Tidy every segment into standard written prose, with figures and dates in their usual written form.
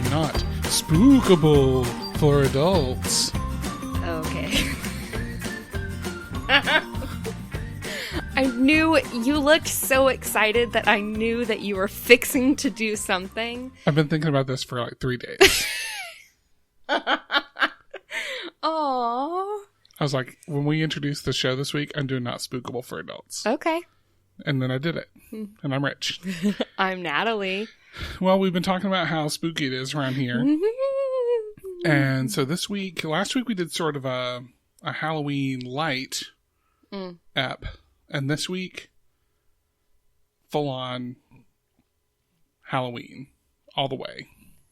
to Not Spookable for Adults. Okay. I knew you looked so excited that I knew that you were fixing to do something. I've been thinking about this for like 3 days. Aww. I was like, when we introduce the show this week, I'm doing Not Spookable for Adults. Okay. And then I did it. And I'm rich. I'm Natalie. Well, we've been talking about how spooky it is around here. And so last week we did sort of a Halloween light app. And this week, full on Halloween all the way.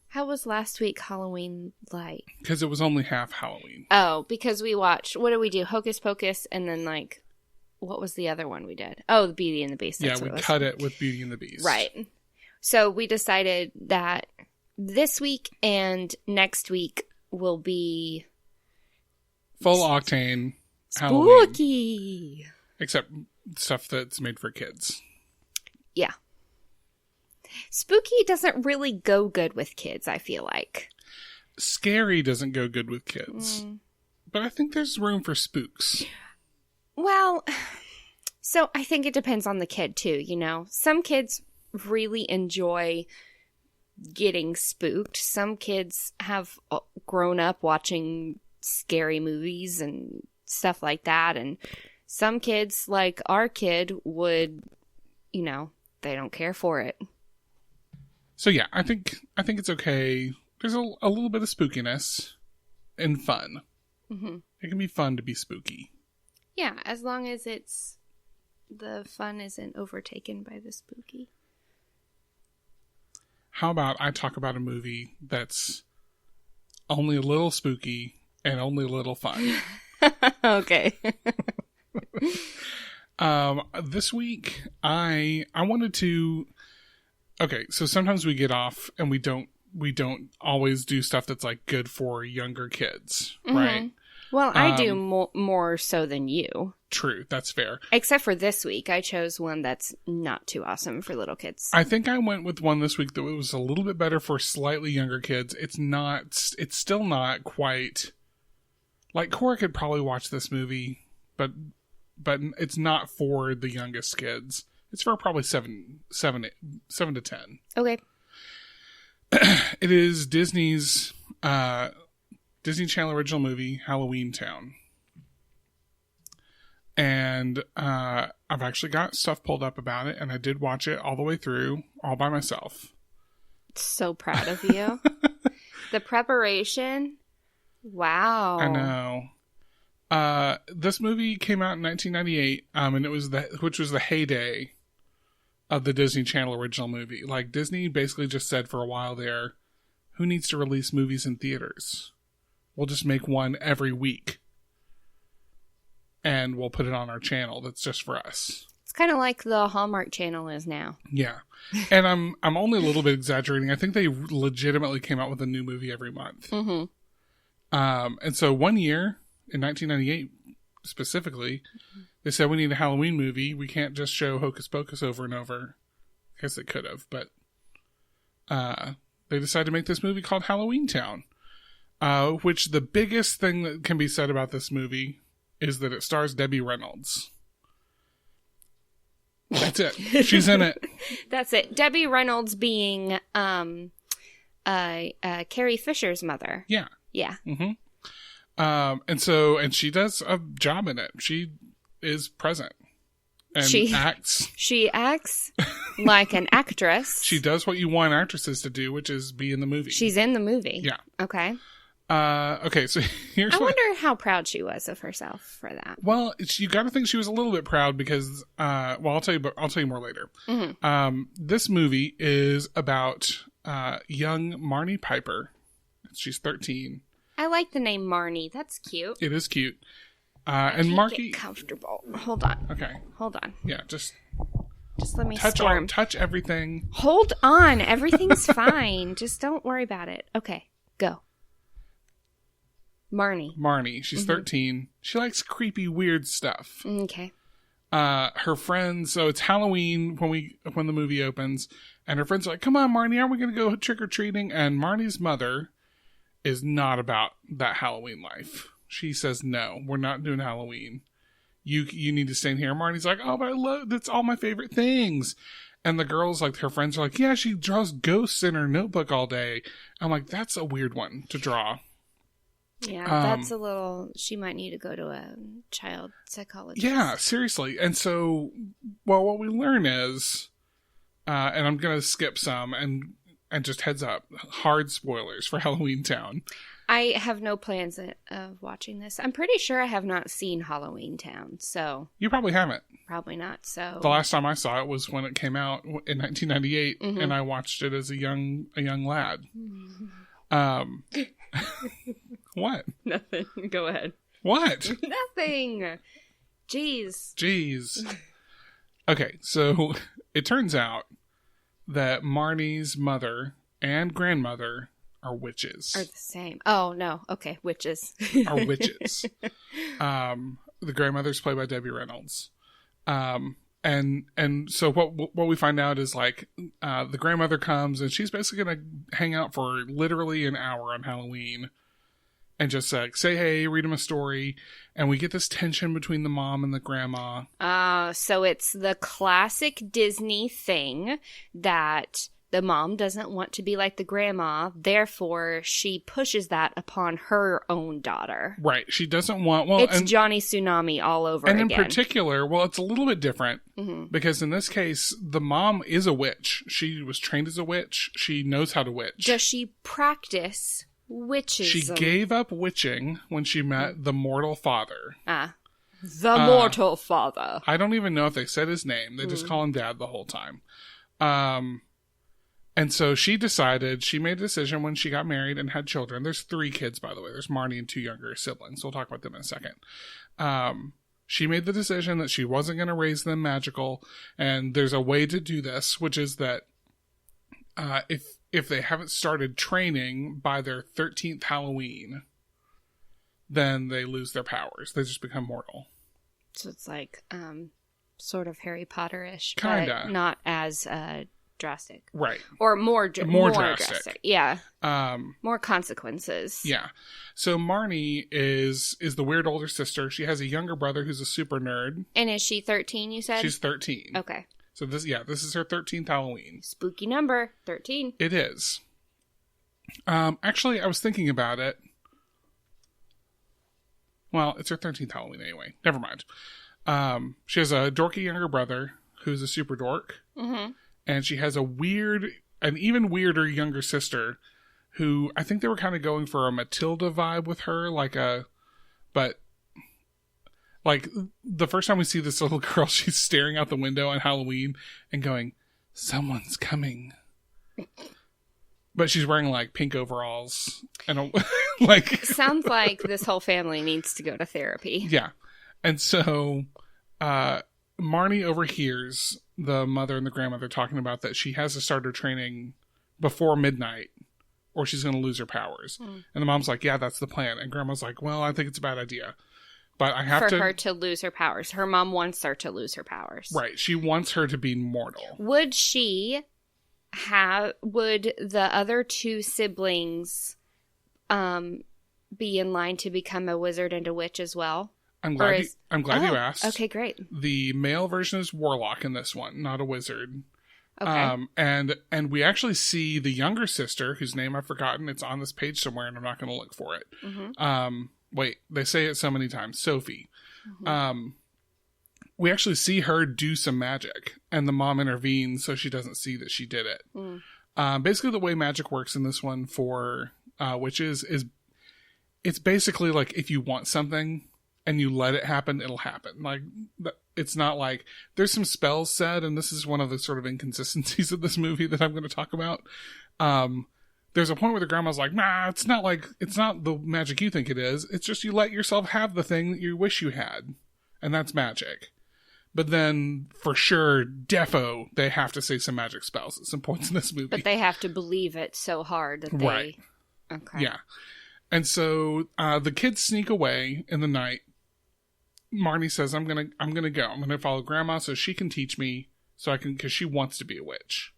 How was last week Halloween light? Because it was only half Halloween. Oh, because we watched, what did we do? Hocus Pocus, and then like, what was the other one we did? Oh, the Beauty and the Beast. Yeah, we cut it with Beauty and the Beast. Right. So we decided that this week and next week will be full octane Halloween. Spooky. Except stuff that's made for kids. Yeah. Spooky doesn't really go good with kids, I feel like. Scary doesn't go good with kids. But I think there's room for spooks. Well, so I think it depends on the kid too, you know. Some kids really enjoy getting spooked. Some kids have grown up watching scary movies and stuff like that. And some kids, like our kid, would, you know, they don't care for it. So yeah, I think it's okay. There's a little bit of spookiness and fun. Mm-hmm. It can be fun to be spooky. Yeah, as long as the fun isn't overtaken by the spooky. How about I talk about a movie that's only a little spooky and only a little fun? Okay. This week I wanted to. Okay, so sometimes we get off and we don't always do stuff that's like good for younger kids, right? Well, I do more so than you. True, that's fair. Except for this week, I chose one that's not too awesome for little kids. I think I went with one this week that was a little bit better for slightly younger kids. It's still not quite, like Cora could probably watch this movie, but it's not for the youngest kids. It's for probably 7 to 10. Okay. It is Disney's Disney Channel original movie, Halloweentown. And I've actually got stuff pulled up about it, and I did watch it all the way through, all by myself. So proud of you. The preparation. Wow. I know. This movie came out in 1998, and it was which was the heyday of the Disney Channel original movie. Like, Disney basically just said for a while there, who needs to release movies in theaters? We'll just make one every week. And we'll put it on our channel that's just for us. It's kind of like the Hallmark Channel is now. Yeah. And I'm only a little bit exaggerating. I think they legitimately came out with a new movie every month. Mm-hmm. And so one year, in 1998 specifically, they said we need a Halloween movie. We can't just show Hocus Pocus over and over. I guess they could have, but they decided to make this movie called Halloweentown. Which the biggest thing that can be said about this movie is that it stars Debbie Reynolds. That's it. She's in it. That's it. Debbie Reynolds being Carrie Fisher's mother. Yeah. Yeah. Mm-hmm. And she does a job in it. She is present. And acts. She acts like an actress. She does what you want actresses to do, which is be in the movie. She's in the movie. Yeah. Okay. Okay, so here's I wonder how proud she was of herself for that. Well, you got to think she was a little bit proud because, I'll tell you more later. Mm-hmm. This movie is about young Marnie Piper. She's 13. I like the name Marnie. That's cute. It is cute. And Marky, get comfortable. Hold on. Okay. Hold on. Yeah, just let me touch everything. Hold on. Everything's fine. Just don't worry about it. Okay, go. Marnie. She's 13. She likes creepy, weird stuff. Okay. her friends, so it's Halloween when the movie opens, and her friends are like, come on, Marnie, aren't we going to go trick-or-treating? And Marnie's mother is not about that Halloween life. She says, no, we're not doing Halloween. You need to stay in here. Marnie's like, oh, but that's all my favorite things. And the girls, like, her friends are like, yeah, she draws ghosts in her notebook all day. I'm like, that's a weird one to draw. Yeah, that's a little... She might need to go to a child psychologist. Yeah, seriously. And so, well, what we learn is, and I'm going to skip some, and just heads up, hard spoilers for Halloweentown. I have no plans of watching this. I'm pretty sure I have not seen Halloweentown, so... You probably haven't. Probably not, so... The last time I saw it was when it came out in 1998, and I watched it as a young lad. What? Nothing. Go ahead. What? Nothing. Jeez. Okay, so it turns out that Marnie's mother and grandmother are witches. Are the same. Oh, no. Okay, witches. Are witches. The grandmother's played by Debbie Reynolds. And so what we find out is, like, the grandmother comes and she's basically going to hang out for literally an hour on Halloween and just like say, hey, read them a story. And we get this tension between the mom and the grandma. So it's the classic Disney thing that the mom doesn't want to be like the grandma. Therefore, she pushes that upon her own daughter. Right. She doesn't want... It's Johnny Tsunami all over again. And in particular, well, it's a little bit different. Because in this case, the mom is a witch. She was trained as a witch. She knows how to witch. Does she practice witchism? She gave up witching when she met the mortal father. The mortal father. I don't even know if they said his name. They just call him Dad the whole time. And so she made a decision when she got married and had children. There's 3 kids, by the way. There's Marnie and 2 younger siblings. We'll talk about them in a second. She made the decision that she wasn't going to raise them magical. And there's a way to do this, which is that if they haven't started training by their 13th Halloween, then they lose their powers. They just become mortal. So it's like sort of Harry Potter-ish. Kinda. But not as... drastic. Right. Or more drastic. Yeah. More consequences. Yeah. So Marnie is the weird older sister. She has a younger brother who's a super nerd. And is she 13, you said? She's 13. Okay. So this is her 13th Halloween. Spooky number, 13. It is. Actually, I was thinking about it. Well, it's her 13th Halloween anyway. Never mind. She has a dorky younger brother who's a super dork. Mm-hmm. And she has an even weirder younger sister who I think they were kind of going for a Matilda vibe with her, but the first time we see this little girl, she's staring out the window on Halloween and going, someone's coming. But she's wearing like pink overalls and sounds like this whole family needs to go to therapy. Yeah. And so, Marnie overhears the mother and the grandmother talking about that she has to start her training before midnight or she's going to lose her powers. And the mom's like, yeah, that's the plan. And grandma's like, well, I think it's a bad idea. But I have for her to lose her powers. Her mom wants her to lose her powers. Right. She wants her to be mortal. Would the other 2 siblings be in line to become a wizard and a witch as well? I'm glad you asked. Okay, great. The male version is warlock in this one, not a wizard. Okay. And we actually see the younger sister, whose name I've forgotten. It's on this page somewhere, and I'm not going to look for it. Mm-hmm. Wait, they say it so many times. Sophie. Mm-hmm. We actually see her do some magic, and the mom intervenes so she doesn't see that she did it. Basically, the way magic works in this one for witches is it's basically like if you want something and you let it happen, it'll happen. Like, it's not like there's some spells said, and this is one of the sort of inconsistencies of this movie that I'm going to talk about. There's a point where the grandma's like, nah, it's not the magic you think it is. It's just you let yourself have the thing that you wish you had. And that's magic. But then, for sure, defo, they have to say some magic spells at some points in this movie. But they have to believe it so hard that they... Right. Okay. Yeah. And so, the kids sneak away in the night. Marnie says, I'm gonna go. I'm gonna follow Grandma so she can teach me, because she wants to be a witch.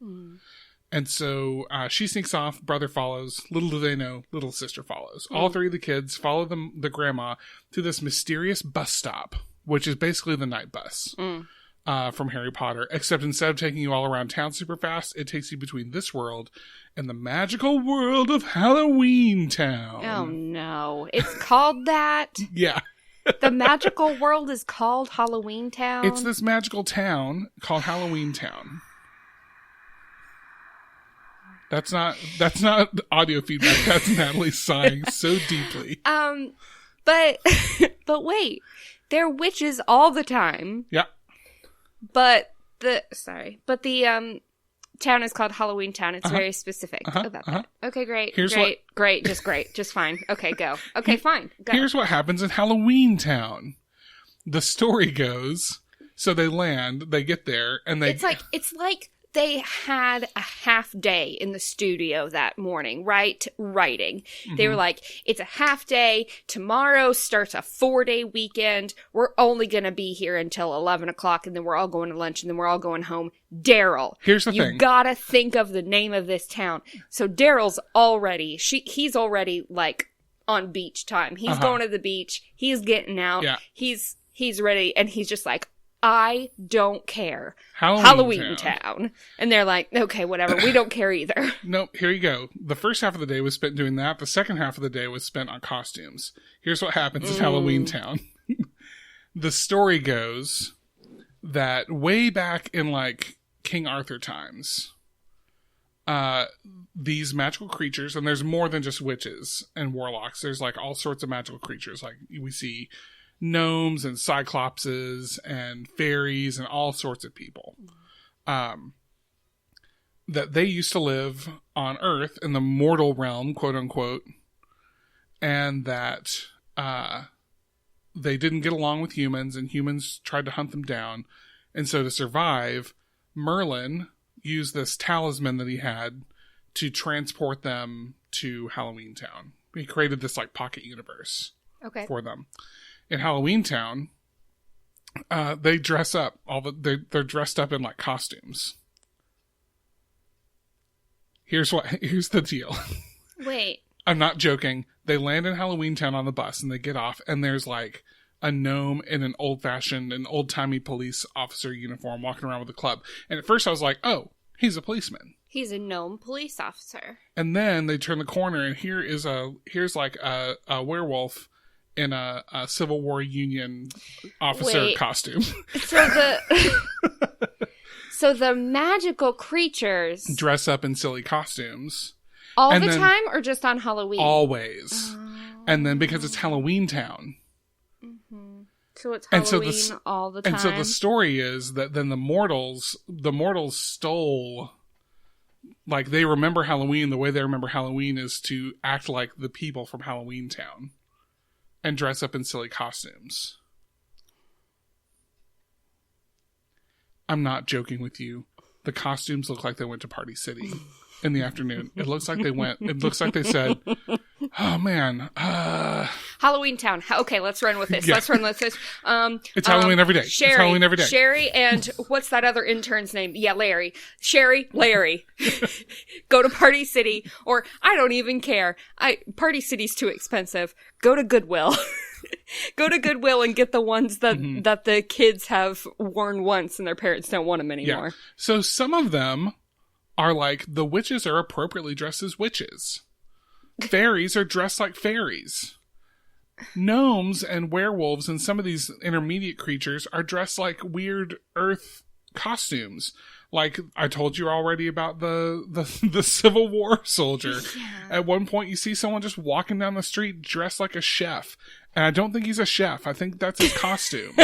And so she sneaks off. Brother follows. Little do they know, little sister follows. All three of the kids follow the grandma to this mysterious bus stop, which is basically the night bus from Harry Potter. Except instead of taking you all around town super fast, it takes you between this world and the magical world of Halloweentown. Oh no! It's called that. Yeah. The magical world is called Halloweentown. It's this magical town called Halloweentown. That's not audio feedback. That's Natalie sighing so deeply. But they're witches all the time. Yeah. But the town is called Halloweentown. It's very specific about that. Okay, great. Just fine. Okay, go. Okay, fine. Go. Here's what happens in Halloweentown. The story goes, so they land, they get there, and they... It's like they had a half day in the studio that morning, right? Writing. They were like, it's a half day. Tomorrow starts a 4-day weekend. We're only going to be here until 11 o'clock, and then we're all going to lunch, and then we're all going home. Daryl. Here's the thing. You gotta think of the name of this town. So Daryl's already, he's already, like, on beach time. He's going to the beach. He's getting out. Yeah. He's ready, and he's just like, I don't care. Halloweentown. And they're like, okay, whatever. We don't care either. No, here you go. The first half of the day was spent doing that. The second half of the day was spent on costumes. Here's what happens in Halloweentown. The story goes that way back in, like, King Arthur times, these magical creatures, and there's more than just witches and warlocks. There's, like, all sorts of magical creatures. Like, we see gnomes and cyclopses and fairies and all sorts of people that they used to live on Earth in the mortal realm, quote unquote, and that they didn't get along with humans, and humans tried to hunt them down. And so to survive, Merlin used this talisman that he had to transport them to Halloweentown. He created this, like, pocket universe for them. In Halloweentown, they dress up. They're dressed up in, like, costumes. Here's the deal. Wait. I'm not joking. They land in Halloweentown on the bus, and they get off, and there's, like, a gnome in an old-timey police officer uniform walking around with a club. And at first I was like, oh, he's a policeman. He's a gnome police officer. And then they turn the corner, and here's like a werewolf in a Civil War Union officer costume. So the magical creatures dress up in silly costumes. All the time, or just on Halloween? Always. And then because it's Halloweentown. Mm-hmm. So it's Halloween all the time. And so the story is that then the mortals stole... Like, they remember Halloween. The way they remember Halloween is to act like the people from Halloweentown and dress up in silly costumes. I'm not joking with you. The costumes look like they went to Party City in the afternoon. It looks like they said, oh man, Halloweentown. Okay, let's run with this. Yeah. Let's run with this. It's Halloween every day. It's Halloween every day. Sherry and what's that other intern's name? Yeah, Larry. Larry. Go to Party City, or I don't even care. Party City's too expensive. Go to Goodwill. Go to Goodwill and get the ones that the kids have worn once and their parents don't want them anymore. Yeah. So some of them are like, the witches are appropriately dressed as witches. Fairies are dressed like fairies. Gnomes and werewolves and some of these intermediate creatures are dressed like weird earth costumes. Like, I told you already about the Civil War soldier. Yeah. At one point, you see someone just walking down the street dressed like a chef. And I don't think he's a chef. I think that's his costume.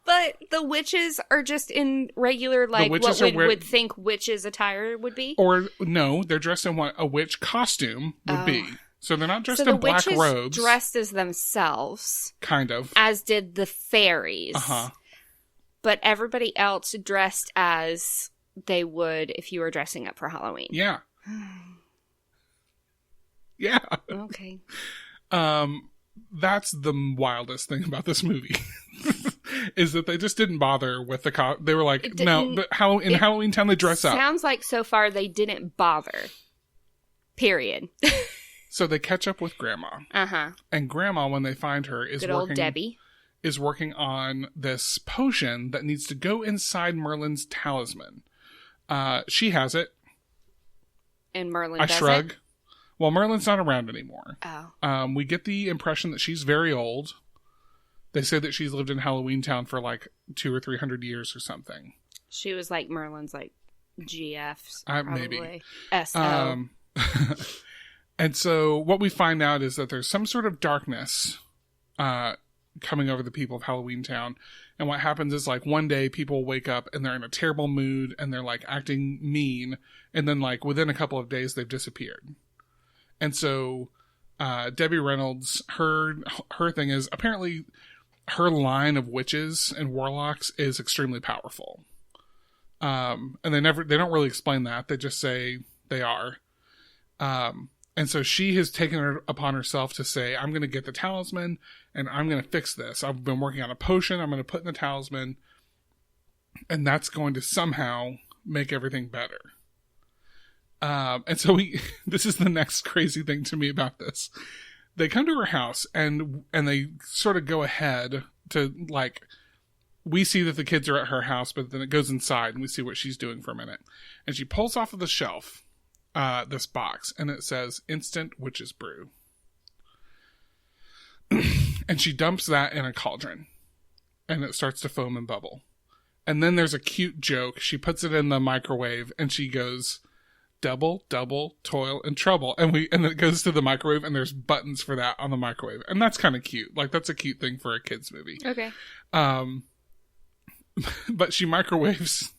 But the witches are just in regular, like, what we would think witches' attire would be? Or, no, they're dressed in what a witch costume would be. So they're not dressed in black robes. So the witches dressed as themselves. Kind of. As did the fairies. Uh-huh. But everybody else dressed as they would if you were dressing up for Halloween. Yeah. Yeah. Okay. that's the wildest thing about this movie. Is that they just didn't bother with the they were like, no, but how in Halloweentown they dress up. Sounds like so far they didn't bother. Period. So they catch up with Grandma. Uh-huh. And Grandma, when they find her, is good old Debbie. Is working on this potion that needs to go inside Merlin's talisman. She has it. And Merlin doesn't? I shrug. Well, Merlin's not around anymore. Oh. We get the impression that she's very old. They say that she's lived in Halloweentown for like 200 or 300 years or something. She was like Merlin's like GFs. Maybe. SO. And so what we find out is that there's some sort of darkness coming over the people of Halloweentown. And what happens is like one day people wake up and they're in a terrible mood and they're like acting mean. And then like within a couple of days they've disappeared. And so Debbie Reynolds, her thing is apparently her line of witches and warlocks is extremely powerful. And they don't really explain that. They just say they are. And so she has taken it upon herself to say, I'm going to get the talisman and I'm going to fix this. I've been working on a potion I'm going to put in the talisman and that's going to somehow make everything better. And so this is the next crazy thing to me about this. They come to her house and they sort of go ahead to like, we see that the kids are at her house, but then it goes inside and we see what she's doing for a minute. And she pulls off of the shelf this box and it says instant witch's brew. And she dumps that in a cauldron and it starts to foam and bubble. And then there's a cute joke. She puts it in the microwave and she goes, double, toil, and trouble. And then it goes to the microwave and there's buttons for that on the microwave. And that's kind of cute. Like that's a cute thing for a kid's movie. Okay. But she microwaves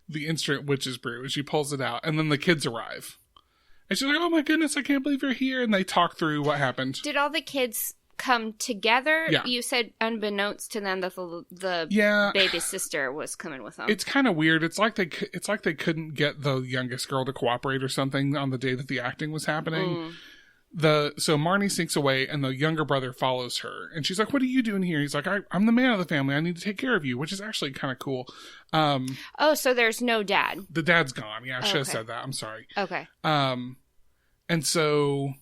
the instant witch's brew and she pulls it out and then the kids arrive. And she's like, oh my goodness, I can't believe you're here. And they talk through what happened. Did all the kids come together? Yeah. You said unbeknownst to them that the baby sister was coming with them. It's kind of weird. It's like they couldn't get the youngest girl to cooperate or something on the day that the acting was happening. So Marnie sneaks away and the younger brother follows her. And she's like, what are you doing here? He's like, I'm the man of the family. I need to take care of you, which is actually kind of cool. So there's no dad. The dad's gone. Yeah, I should have said that. I'm sorry. Okay. And so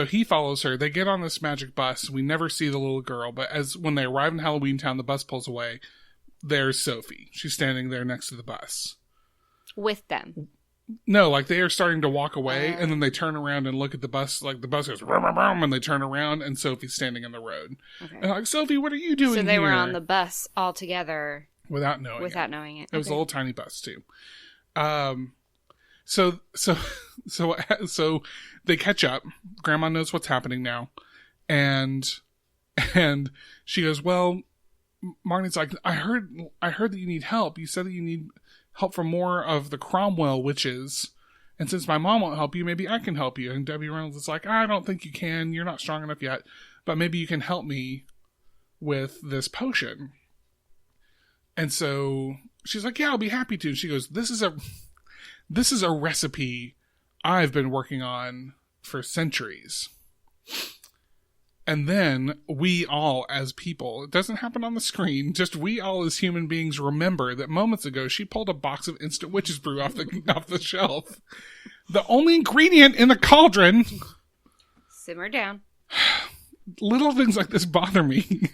he follows her. They get on this magic bus. We never see the little girl, but when they arrive in Halloweentown, the bus pulls away. There's Sophie. She's standing there next to the bus. With them. No, like they are starting to walk away, and then they turn around and look at the bus. Like the bus goes, rum, rum, rum, and they turn around, and Sophie's standing in the road. Okay. And like, Sophie, what are you doing here? So they were on the bus all together. Without knowing it. It was a little tiny bus, too. So they catch up. Grandma knows what's happening now. And she goes, well, Marnie's like, I heard that you need help. You said that you need help from more of the Cromwell witches. And since my mom won't help you, maybe I can help you. And Debbie Reynolds is like, I don't think you can. You're not strong enough yet. But maybe you can help me with this potion. And so she's like, yeah, I'll be happy to. And she goes, this is a recipe I've been working on for centuries. And then we all as people, it doesn't happen on the screen, just we all as human beings remember that moments ago she pulled a box of instant witch's brew off the shelf. The only ingredient in the cauldron. Simmer down. Little things like this bother me.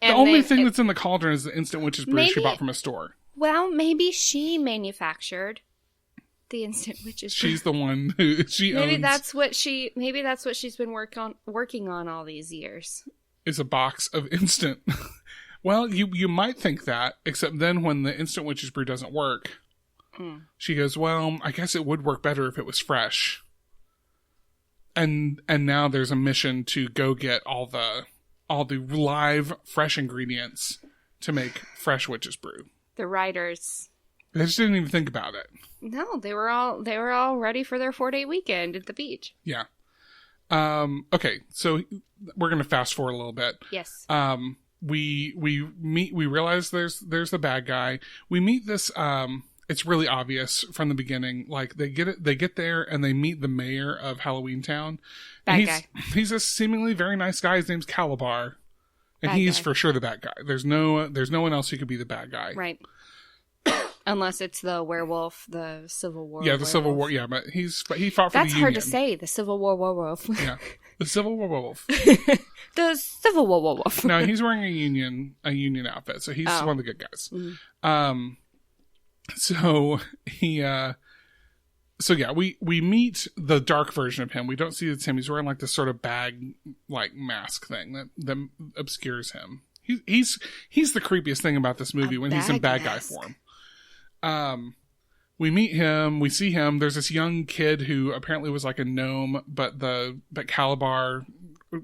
The only thing that's in the cauldron is the instant witch's brew she bought from a store. Well, maybe she manufactured the instant witch's brew. She's the one who she owns. Maybe that's what she's been working on all these years. Is a box of instant. Well, you might think that, except then when the instant witch's brew doesn't work, she goes, well, I guess it would work better if it was fresh. And now there's a mission to go get all the live fresh ingredients to make fresh witch's brew. The writers, they just didn't even think about it. No, they were all ready for their 4-day weekend at the beach. Yeah. Okay, so we're gonna fast forward a little bit. Yes. We realize there's the bad guy. We meet this it's really obvious from the beginning. Like they get there and they meet the mayor of Halloweentown. Bad guy. He's a seemingly very nice guy. His name's Calabar. And he's for sure the bad guy. There's no one else who could be the bad guy. Right. Unless it's the werewolf, the Civil War. Yeah, the Civil War. Yeah, but he fought for the Union. That's hard to say. The Civil War werewolf. Yeah, the Civil War werewolf. The Civil War werewolf. No, he's wearing a Union outfit, so he's one of the good guys. Mm-hmm. So he, so yeah, we meet the dark version of him. We don't see it's him. He's wearing like this sort of bag, like mask thing that obscures him. He's the creepiest thing about this movie when he's in bad guy form. We meet him, we see him. There's this young kid who apparently was like a gnome, but Calabar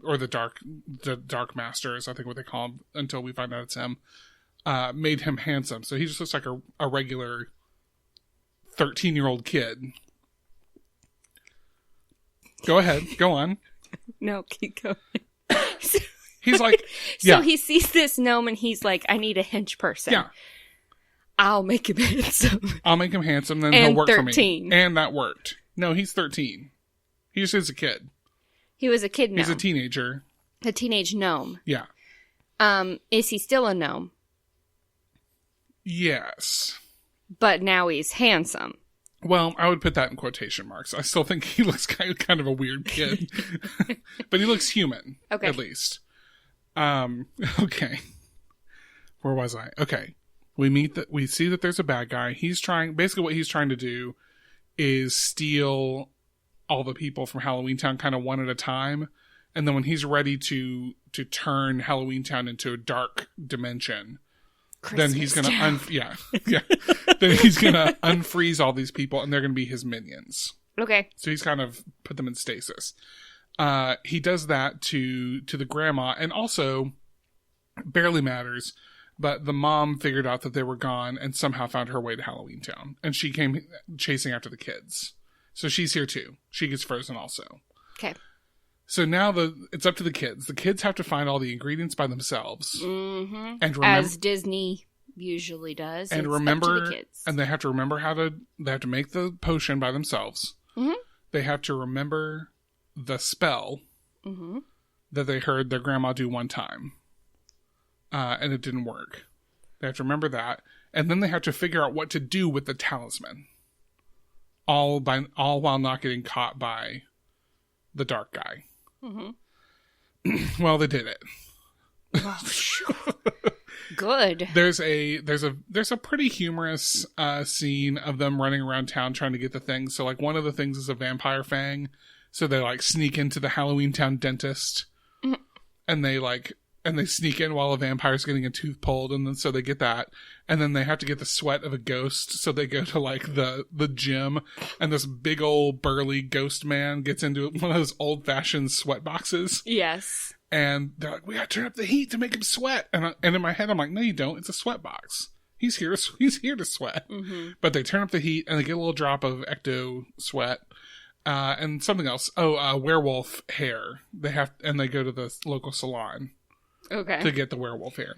or the dark masters, I think what they call him until we find out it's him, made him handsome. So he just looks like a regular 13-year-old kid. Go ahead, go on. No, keep going. He's like, so he sees this gnome and he's like, I need a hench person. Yeah. I'll make him handsome. I'll make him handsome, then he'll work 13. For me. And that worked. No, he's 13. He just is a kid. He was a kid gnome. He's a teenager. A teenage gnome. Yeah. Is he still a gnome? Yes. But now he's handsome. Well, I would put that in quotation marks. I still think he looks kind of a weird kid. But he looks human. Okay. At least. Okay. Where was I? Okay. We see that there's a bad guy. Basically what he's trying to do is steal all the people from Halloweentown kind of one at a time. And then when he's ready to turn Halloweentown into a dark dimension, then he's going to then he's going to unfreeze all these people and they're going to be his minions. Okay. So he's kind of put them in stasis. He does that to the grandma, and also barely matters, but the mom figured out that they were gone and somehow found her way to Halloweentown, and she came chasing after the kids. So she's here too. She gets frozen also. Okay. So now it's up to the kids. The kids have to find all the ingredients by themselves. Mm-hmm. And as Disney usually does. And remember, up to the kids. And they have to remember they have to make the potion by themselves. Mm-hmm. They have to remember the spell that they heard their grandma do one time. And it didn't work. They have to remember that. And then they have to figure out what to do with the talisman. All while not getting caught by the dark guy. Mm-hmm. Well, they did it. Good. There's a pretty humorous scene of them running around town trying to get the things. So like one of the things is a vampire fang. So they like sneak into the Halloweentown dentist, and they sneak in while a vampire's getting a tooth pulled, and then so they get that, and then they have to get the sweat of a ghost. So they go to like the gym, and this big old burly ghost man gets into one of those old fashioned sweat boxes. Yes. And they're like, we gotta turn up the heat to make him sweat. And in my head, I'm like, no, you don't. It's a sweat box. He's here to sweat. Mm-hmm. But they turn up the heat, and they get a little drop of ecto sweat. And something else. Werewolf hair. They go to the local salon. Okay. To get the werewolf hair.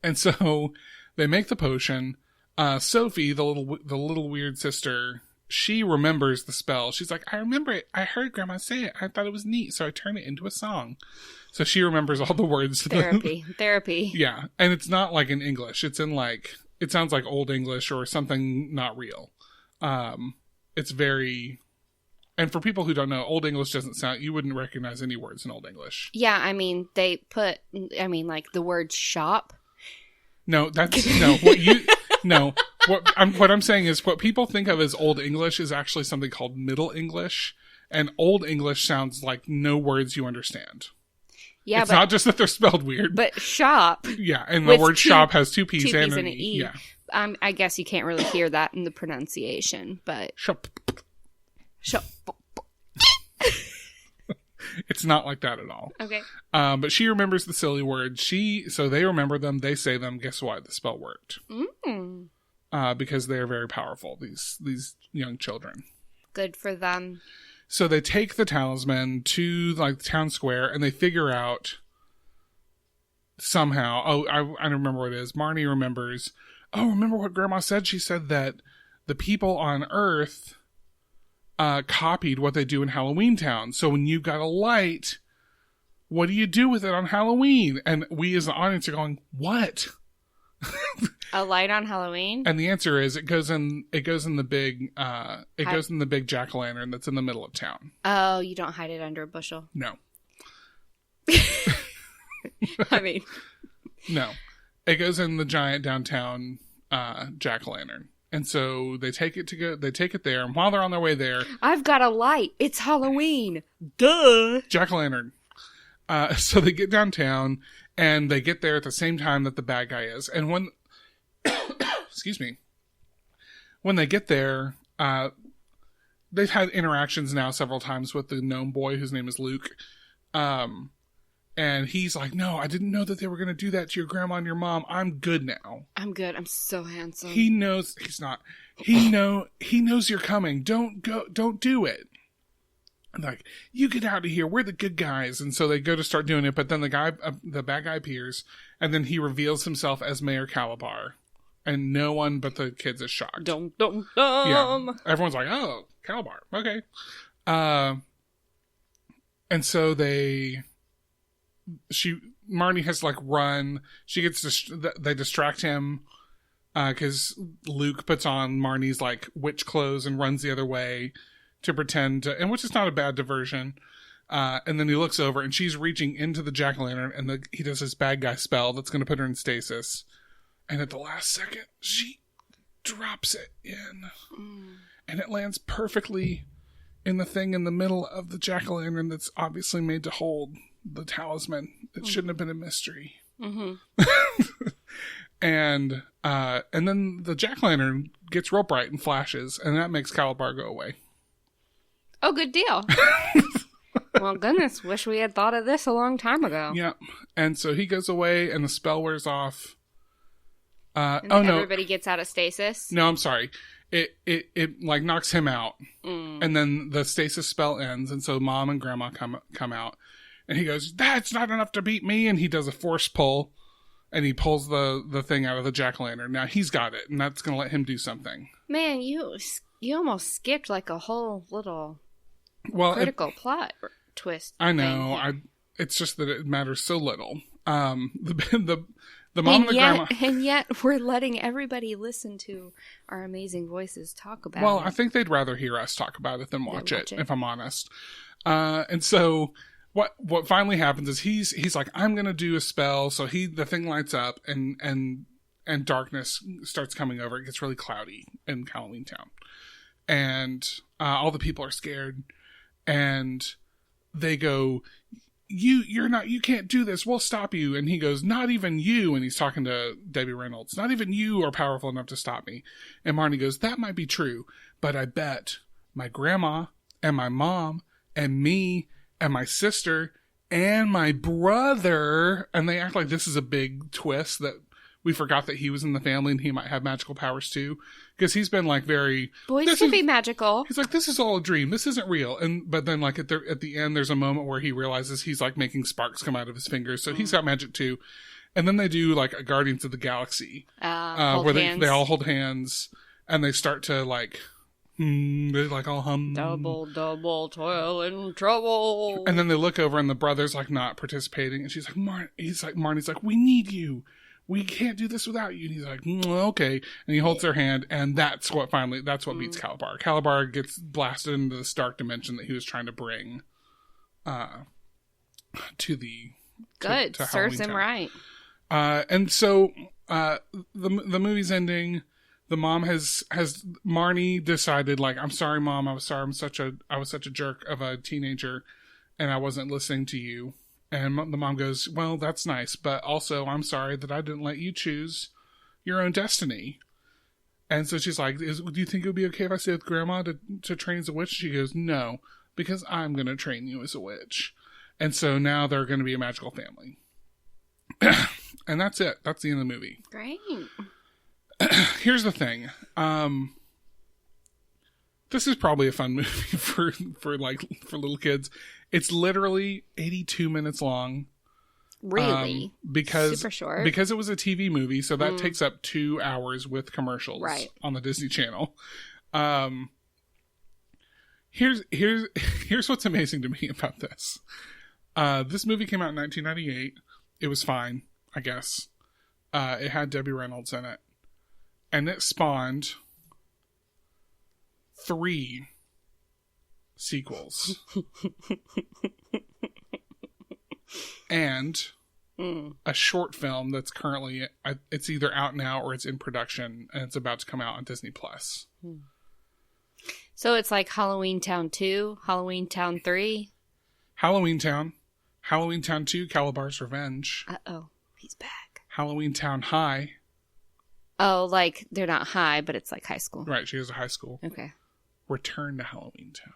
And so they make the potion. Sophie, the little weird sister, she remembers the spell. She's like, I remember it. I heard Grandma say it. I thought it was neat, so I turned it into a song. So she remembers all the words. Therapy. Yeah. And it's not like in English. It's in like, it sounds like Old English or something not real. It's very, and for people who don't know, Old English doesn't sound, you wouldn't recognize any words in Old English. Yeah, I mean, like the word shop. No, what I'm saying is what people think of as Old English is actually something called Middle English, and Old English sounds like no words you understand. Yeah, it's not just that they're spelled weird. But shop. Yeah, and the word shop has two P's and an E. Yeah. I guess you can't really hear that in the pronunciation, but... Shop. It's not like that at all. Okay. But she remembers the silly words. So they remember them, they say them, guess what? The spell worked. Because they're very powerful, these young children. Good for them. So they take the talisman to like the town square, and they figure out somehow, I don't remember what it is. Marnie remembers, oh, remember what Grandma said? She said that the people on Earth copied what they do in Halloweentown. So when you've got a light, what do you do with it on Halloween? And we as an audience are going, what? A light on Halloween? And the answer is it goes in the big jack-o'-lantern that's in the middle of town. Oh, you don't hide it under a bushel? No. I mean, no. It goes in the giant downtown jack-o'-lantern. And so they take it there, and while they're on their way there, I've got a light. It's Halloween. Duh. Jack-o'-lantern. So they get downtown, and they get there at the same time that the bad guy is. And when, excuse me, when they get there, they've had interactions now several times with the gnome boy whose name is Luke. And he's like, no, I didn't know that they were going to do that to your grandma and your mom. I'm good now. I'm good. I'm so handsome. He knows he's not. He knows you're coming. Don't do it. And like, you get out of here. We're the good guys. And so they go to start doing it. But then the bad guy appears, and then he reveals himself as Mayor Calabar. And no one but the kids is shocked. Dum, dum, dum. Yeah. Everyone's like, oh, Calabar. Okay. And so Marnie has to like run. She gets they distract him because Luke puts on Marnie's like witch clothes and runs the other way to pretend to, and which is not a bad diversion. And then he looks over and she's reaching into the jack-o'-lantern, and he does this bad guy spell that's going to put her in stasis. And at the last second, she drops it in, and it lands perfectly in the thing in the middle of the jack-o'-lantern that's obviously made to hold the talisman. It shouldn't have been a mystery. Mm-hmm. And then the jack-o'-lantern gets real bright and flashes, and that makes Calabar go away. Oh, good deal. Well, goodness, wish we had thought of this a long time ago. Yeah. And so he goes away, and the spell wears off. And everybody gets out of stasis? No, I'm sorry. It like knocks him out. And then the stasis spell ends, and so Mom and Grandma come out. And he goes, that's not enough to beat me. And he does a force pull, and he pulls the thing out of the jack-o'-lantern. Now he's got it, and that's going to let him do something. Man, you almost skipped like a whole little critical plot twist. I know. It's just that it matters so little. The mom and the grandma. And yet we're letting everybody listen to our amazing voices talk about it. Well, I think they'd rather hear us talk about it than watch it, if I'm honest. And so what finally happens is he's like, I'm going to do a spell. So the thing lights up and darkness starts coming over. It gets really cloudy in Halloweentown. And all the people are scared. And they go, you can't do this. We'll stop you. And he goes, not even you. And he's talking to Debbie Reynolds. Not even you are powerful enough to stop me. And Marnie goes, that might be true, but I bet my grandma and my mom and me and my sister and my brother. And they act like this is a big twist, that we forgot that he was in the family and he might have magical powers too. Because he's been like boys can be magical. He's like, this is all a dream. This isn't real. But then like at the end, there's a moment where he realizes he's like making sparks come out of his fingers. So he's got magic too. And then they do like a Guardians of the Galaxy, where they all hold hands and they start to like, they like all hum. Double toil and trouble. And then they look over and the brother's like not participating. And she's like, Marnie's like, we need you. We can't do this without you. And he's like, okay. And he holds her hand, and that's what beats Calabar. Calabar gets blasted into this dark dimension that he was trying to bring to the good to serves him right. And so the movie's ending. The mom has Marnie decided, like, I'm sorry, Mom. I was sorry. I was such a jerk of a teenager, and I wasn't listening to you. And the mom goes, well, that's nice, but also I'm sorry that I didn't let you choose your own destiny. And so she's like, do you think it would be okay if I stay with Grandma to train as a witch? She goes, no, because I'm going to train you as a witch. And so now they're going to be a magical family. And that's it. That's the end of the movie. Great. Here's the thing. This is probably a fun movie for little kids. It's literally 82 minutes long. Really? Because super short. Because it was a TV movie, so that takes up 2 hours with commercials on the Disney Channel. Here's what's amazing to me about this. This movie came out in 1998. It was fine, I guess. It had Debbie Reynolds in it. And it spawned 3 sequels. And a short film that's currently, it's either out now or it's in production, and it's about to come out on Disney+. So it's like Halloweentown 2, Halloweentown 3. Halloweentown 2, Calabar's Revenge. Uh-oh, he's back. Halloweentown High. Oh, like they're not high, but it's like high school. Right, she goes to high school. Okay. Return to Halloweentown.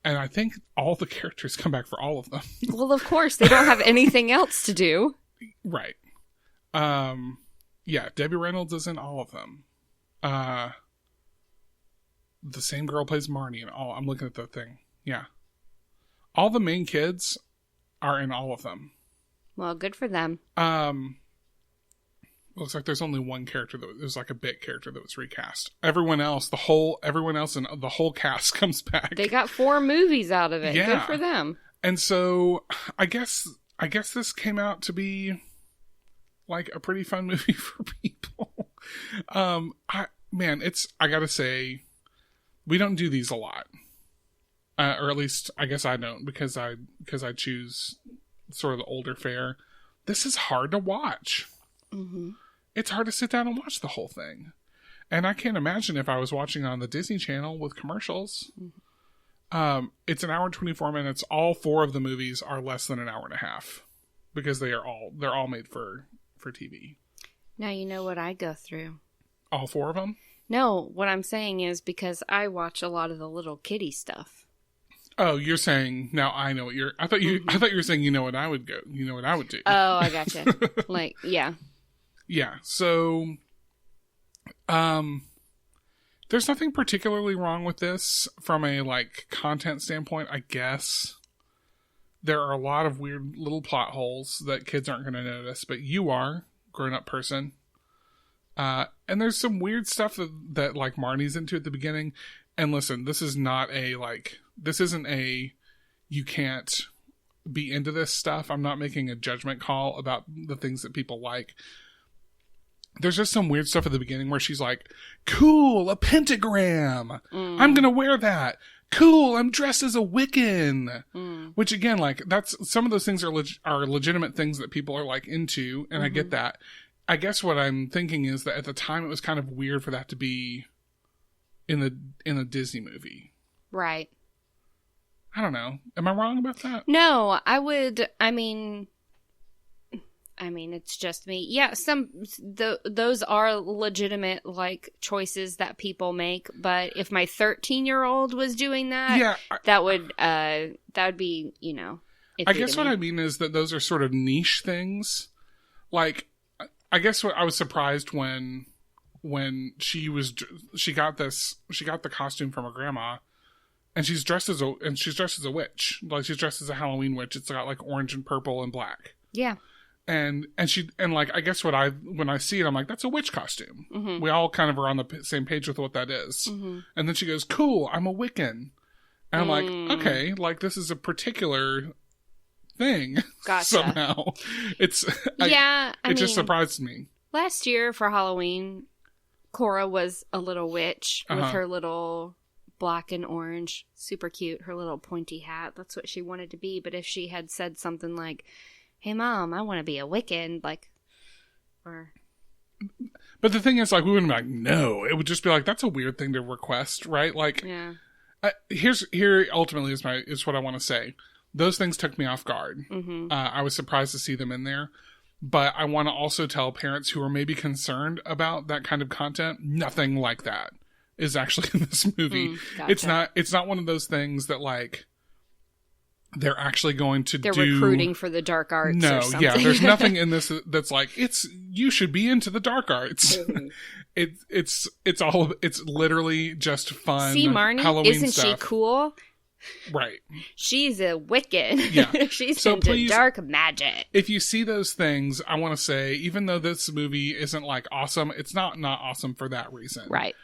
And I think all the characters come back for all of them. Well, of course, they don't have anything else to do. Right. Yeah, Debbie Reynolds is in all of them. The same girl plays Marnie in all. I'm looking at the thing. Yeah. All the main kids are in all of them. Well, good for them. Looks like there's only one character that was like a bit character that was recast. Everyone else and the whole cast comes back. They got 4 movies out of it. Yeah. Good for them. And so I guess this came out to be like a pretty fun movie for people. I gotta say, we don't do these a lot. Or at least I guess I don't, because I choose sort of the older fare. This is hard to watch. Mm-hmm. It's hard to sit down and watch the whole thing. And I can't imagine if I was watching on the Disney Channel with commercials. Mm-hmm. It's an hour and 24 minutes. All 4 of the movies are less than an hour and a half because they're all made for TV. Now you know what I go through. All 4 of them? No, what I'm saying is because I watch a lot of the little kitty stuff. Oh, you're saying now I know what you're. I thought you were saying you know what I would go. You know what I would do. Oh, I gotcha. Like, yeah. Yeah. So, there's nothing particularly wrong with this from a like content standpoint, I guess. There are a lot of weird little plot holes that kids aren't going to notice, but you are grown-up person. And there's some weird stuff that like Marnie's into at the beginning. And listen, this isn't a you can't be into this stuff. I'm not making a judgment call about the things that people like. There's just some weird stuff at the beginning where she's like, cool, a pentagram. I'm going to wear that. Cool, I'm dressed as a Wiccan. Which again, like that's some of those things are legitimate things that people are like into. And I get that. I guess what I'm thinking is that at the time it was kind of weird for that to be in a Disney movie. Right. I don't know. Am I wrong about that? No, I mean, it's just me. Yeah, those are legitimate like choices that people make. But if my 13-year-old was doing that, that would be, you know. I guess what I mean is that those are sort of niche things. Like, I guess what I was surprised when she got the costume from her grandma. And she's dressed as a witch. Like she's dressed as a Halloween witch. It's got like orange and purple and black. Yeah. And like I guess when I see it, I'm like, that's a witch costume. Mm-hmm. We all kind of are on the same page with what that is. Mm-hmm. And then she goes, "Cool, I'm a Wiccan." And I'm like, okay, like this is a particular thing. Gotcha. Somehow, it just surprised me. Last year for Halloween, Cora was a little witch with her little black and orange, super cute, her little pointy hat. That's what she wanted to be. But if she had said something like, "Hey mom, I want to be a Wiccan," like, or but the thing is, like, we wouldn't be like, no. It would just be like, that's a weird thing to request, right? Like, yeah. Here ultimately is what I want to say. Those things took me off guard. Mm-hmm. I was surprised to see them in there. But I want to also tell parents who are maybe concerned about that kind of content, nothing like that is actually in this movie. Gotcha. It's not one of those things that like they're actually going to They're recruiting for the dark arts or something. Yeah, there's nothing in this that's like you should be into the dark arts. Mm-hmm. It's literally just fun. See, Marnie, Halloween isn't stuff. she cool? Right. She's a Wiccan. Yeah. She's So into please, dark magic. if you see those things, I want to say, even though this movie isn't like awesome, it's not awesome for that reason. Right.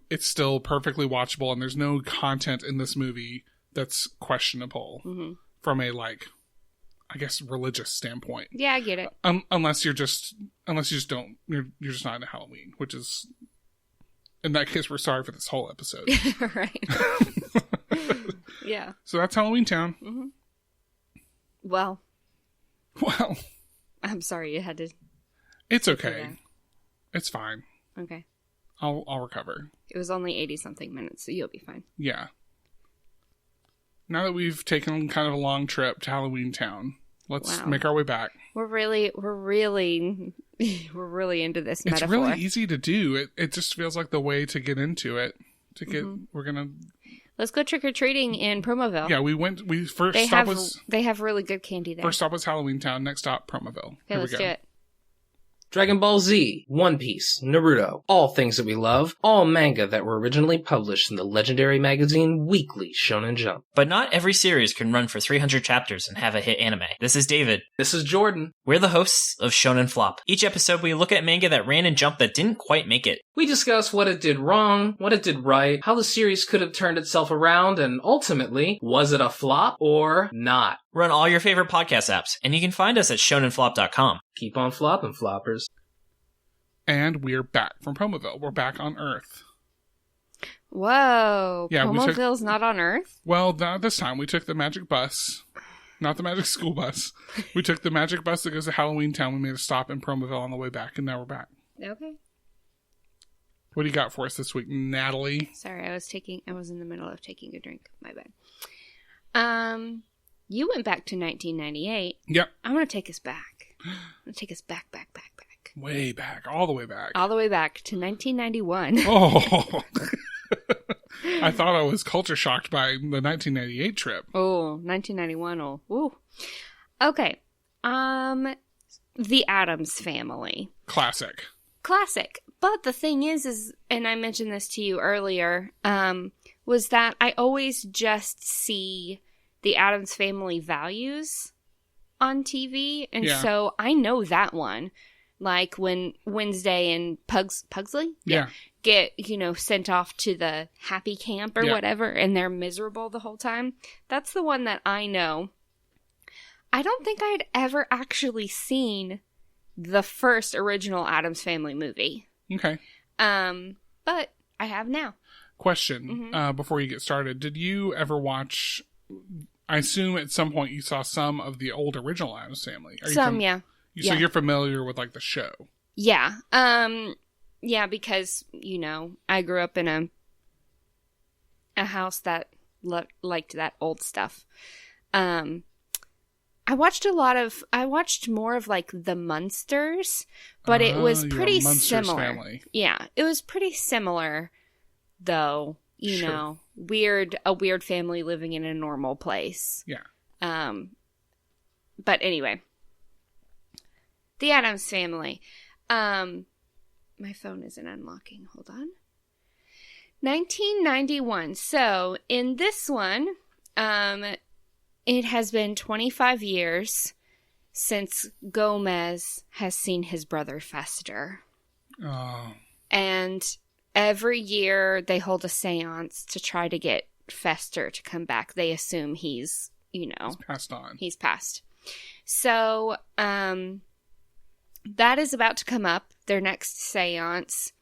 It's still perfectly watchable, and there's no content in this movie that's questionable from a, like, I guess, religious standpoint. Yeah, I get it. Unless you just don't, you're just not into Halloween, which is, in that case, we're sorry for this whole episode. Right. Yeah. So that's Halloweentown. Mm-hmm. Well, I'm sorry you had to. It's okay. It's fine. Okay. I'll recover. It was only 80-something minutes, so you'll be fine. Yeah. Now that we've taken kind of a long trip to Halloweentown, let's make our way back. We're really into this metaphor. It's really easy to do. It just feels like the way to get into it. Let's go trick or treating in Promoville. Yeah, They have really good candy there. First stop was Halloweentown. Next stop, Promoville. Okay, let's do it. Dragon Ball Z, One Piece, Naruto, all things that we love, all manga that were originally published in the legendary magazine Weekly Shonen Jump. But not every series can run for 300 chapters and have a hit anime. This is David. This is Jordan. We're the hosts of Shonen Flop. Each episode we look at manga that ran in Jump that didn't quite make it. We discuss what it did wrong, what it did right, how the series could have turned itself around, and ultimately, was it a flop or not? We're on all your favorite podcast apps, and you can find us at shonenflop.com. Keep on flopping, floppers. And we're back from Promoville. We're back on Earth. Whoa. Yeah, Promoville's not on Earth? Well, not this time. We took the magic bus. Not the magic school bus. We took the magic bus that goes to Halloweentown. We made a stop in Promoville on the way back, and now we're back. Okay. What do you got for us this week, Natalie? Sorry, I was in the middle of taking a drink. My bad. You went back to 1998. Yep. I'm going to take us back. I'm going to take us back. Way back. All the way back. All the way back to 1991. Oh. I thought I was culture shocked by the 1998 trip. Oh, 1991. Oh, woo. Okay. The Addams Family. Classic. But the thing is, and I mentioned this to you earlier, was that I always just see the Addams Family values on TV. And so I know that one. Like when Wednesday and Pugsley get, sent off to the happy camp or whatever, and they're miserable the whole time. That's the one that I know. I don't think I'd ever actually seen the first original Addams Family movie. Okay. But I have now. Question, before you get started. Did you ever watch, I assume at some point you saw some of the old original Addams Family. Yeah. So you're familiar with, like, the show? Yeah. Yeah, because, I grew up in a house that liked that old stuff. I watched more of, like, the Munsters, but it was pretty similar. Family. Yeah, it was pretty similar, though, a weird family living in a normal place. Yeah. But anyway. The Addams Family. My phone isn't unlocking. Hold on. 1991. So, in this one, it has been 25 years since Gomez has seen his brother Fester. Oh. And every year they hold a seance to try to get Fester to come back. They assume he's, He's passed on. He's passed. So, that is about to come up, their next seance,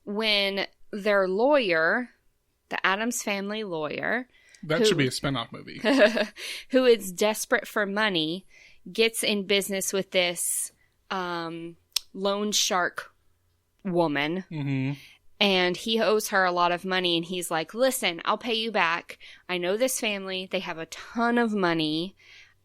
when their lawyer, the Addams Family lawyer... That should be a spinoff movie. who is desperate for money, gets in business with this loan shark woman. Mm-hmm. And he owes her a lot of money, and he's like, listen, I'll pay you back. I know this family. They have a ton of money.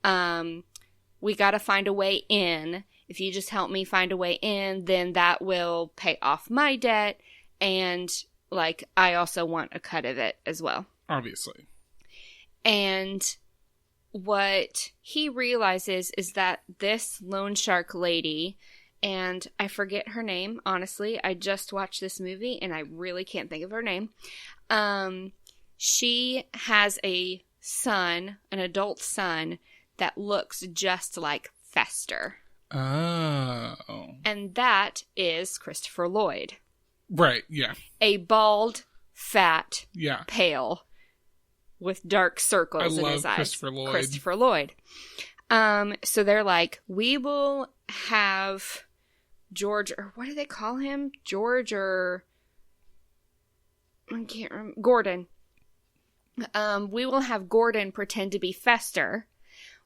We got to find a way in. If you just help me find a way in, then that will pay off my debt. And, like, I also want a cut of it as well. Obviously. And what he realizes is that this loan shark lady, and I forget her name, honestly. I just watched this movie, and I really can't think of her name. She has a son, an adult son, that looks just like Fester. Oh. And that is Christopher Lloyd. Right, yeah. A bald, fat, Yeah. pale, with dark circles in his eyes. Christopher Lloyd. Christopher Lloyd. So they're like, we will have George, or what do they call him? George or... I can't remember. Gordon. We will have Gordon pretend to be Fester.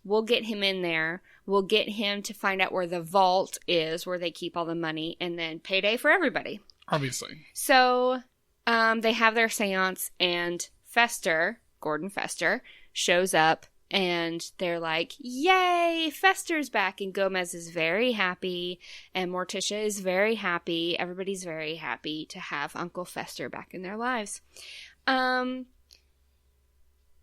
We'll get him in there. We'll get him to find out where the vault is, where they keep all the money, and then payday for everybody. Obviously. So, they have their seance, and Fester, Gordon Fester, shows up, and they're like, yay, Fester's back, and Gomez is very happy, and Morticia is very happy. Everybody's very happy to have Uncle Fester back in their lives.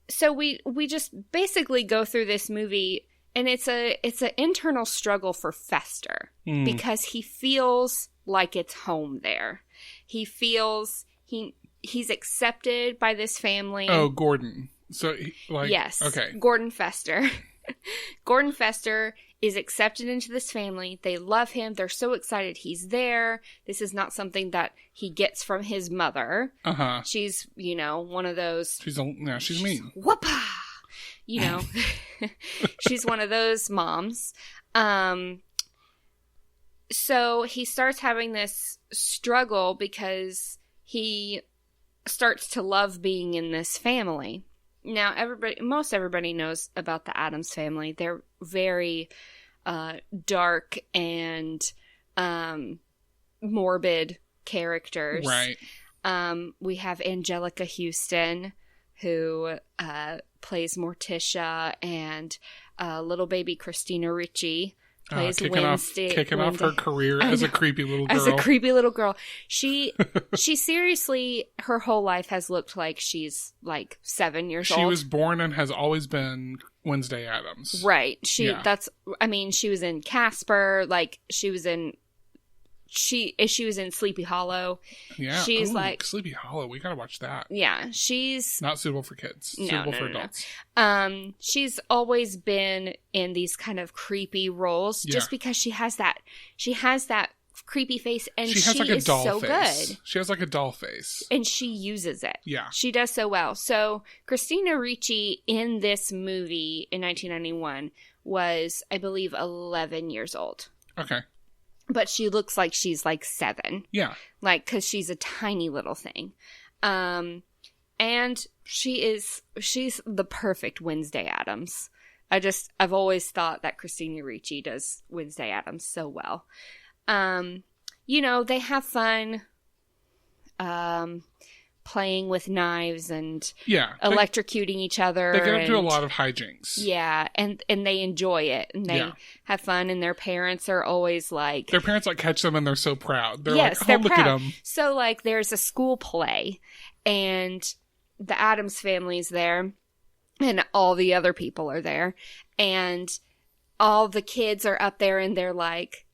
So we just basically go through this movie, and it's an internal struggle for Fester because he feels like it's home there. He feels he's accepted by this family. Oh, Gordon. So yes, okay. Gordon Fester. Gordon Fester is accepted into this family. They love him. They're so excited he's there. This is not something that he gets from his mother. Uh-huh. She's, one of those... She's mean. Whoopah! She's one of those moms. So he starts having this struggle because he starts to love being in this family. Now, most everybody knows about the Addams Family. They're very dark and morbid characters. Right. We have Angelica Houston, who plays Morticia, and little baby Christina Ricci plays Wednesday. Kicking off her career as a creepy little girl. As a creepy little girl. She seriously, her whole life has looked like she's like 7 years old. She was born and has always been Wednesday Addams. Right. She was in Casper, like she was in Sleepy Hollow. Yeah. She's like Sleepy Hollow. We gotta watch that. Yeah. She's not suitable for kids. Suitable for adults. She's always been in these kind of creepy roles just because she has that creepy face, and she has like a doll so face. Good. She has like a doll face. And she uses it. Yeah. She does so well. So Christina Ricci in this movie in 1991 was, I believe, 11 years old. Okay. But she looks like she's like 7. Yeah. Like, because she's a tiny little thing. And she's the perfect Wednesday Addams. I've always thought that Christina Ricci does Wednesday Addams so well. They have fun playing with knives and electrocuting each other. They get up to a lot of hijinks. Yeah, and they enjoy it, and they have fun, and their parents are always like... Their parents catch them, and they're so proud. They're they're look proud. At them. So there's a school play, and the Addams family's there, and all the other people are there, and all the kids are up there in their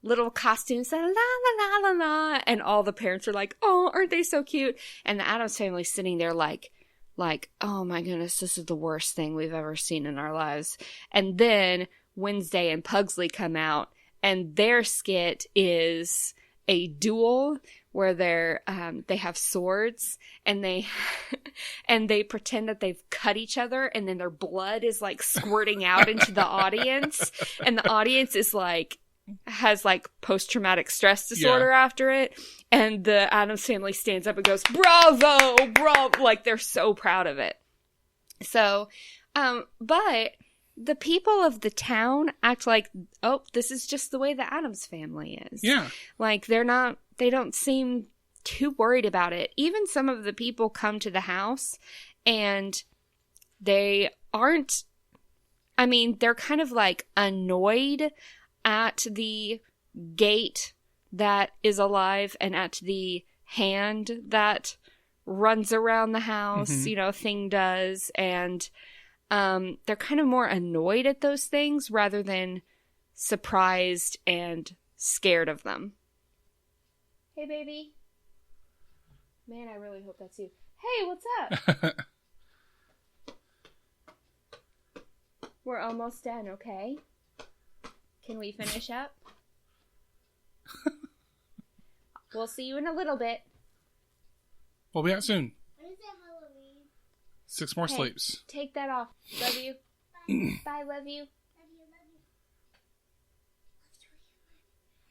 little costumes, la la la la la, and all the parents are like, oh, aren't they so cute? And the Addams family's sitting there like, oh my goodness, this is the worst thing we've ever seen in our lives. And then Wednesday and Pugsley come out, and their skit is a duel where they have swords, and they pretend that they've cut each other, and then their blood is squirting out into the audience, and the audience is has post-traumatic stress disorder after it, and the Addams family stands up and goes, bravo, they're so proud of it. So, but the people of the town act like, oh, this is just the way the Addams family is. Yeah. They don't seem too worried about it. Even some of the people come to the house, and they aren't, they're kind of annoyed at the gate that is alive and at the hand that runs around the house, thing does. And they're kind of more annoyed at those things rather than surprised and scared of them. Hey, baby. Man, I really hope that's you. Hey, what's up? We're almost done, okay? Can we finish up? We'll see you in a little bit. We'll be out soon. When is it Halloween? 6 more Hey, sleeps. Take that off. Love you. Bye, love you. Love you, love you.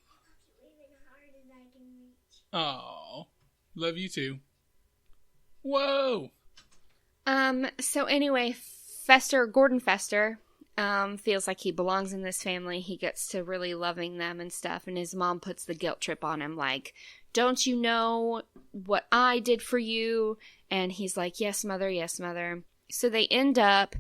I love you even harder than I can reach. Oh, love you too. Whoa. So anyway, Gordon Fester, feels like he belongs in this family. He gets to really loving them and stuff. And his mom puts the guilt trip on him, like, don't you know what I did for you? And he's like, yes, mother, yes, mother. So they end up,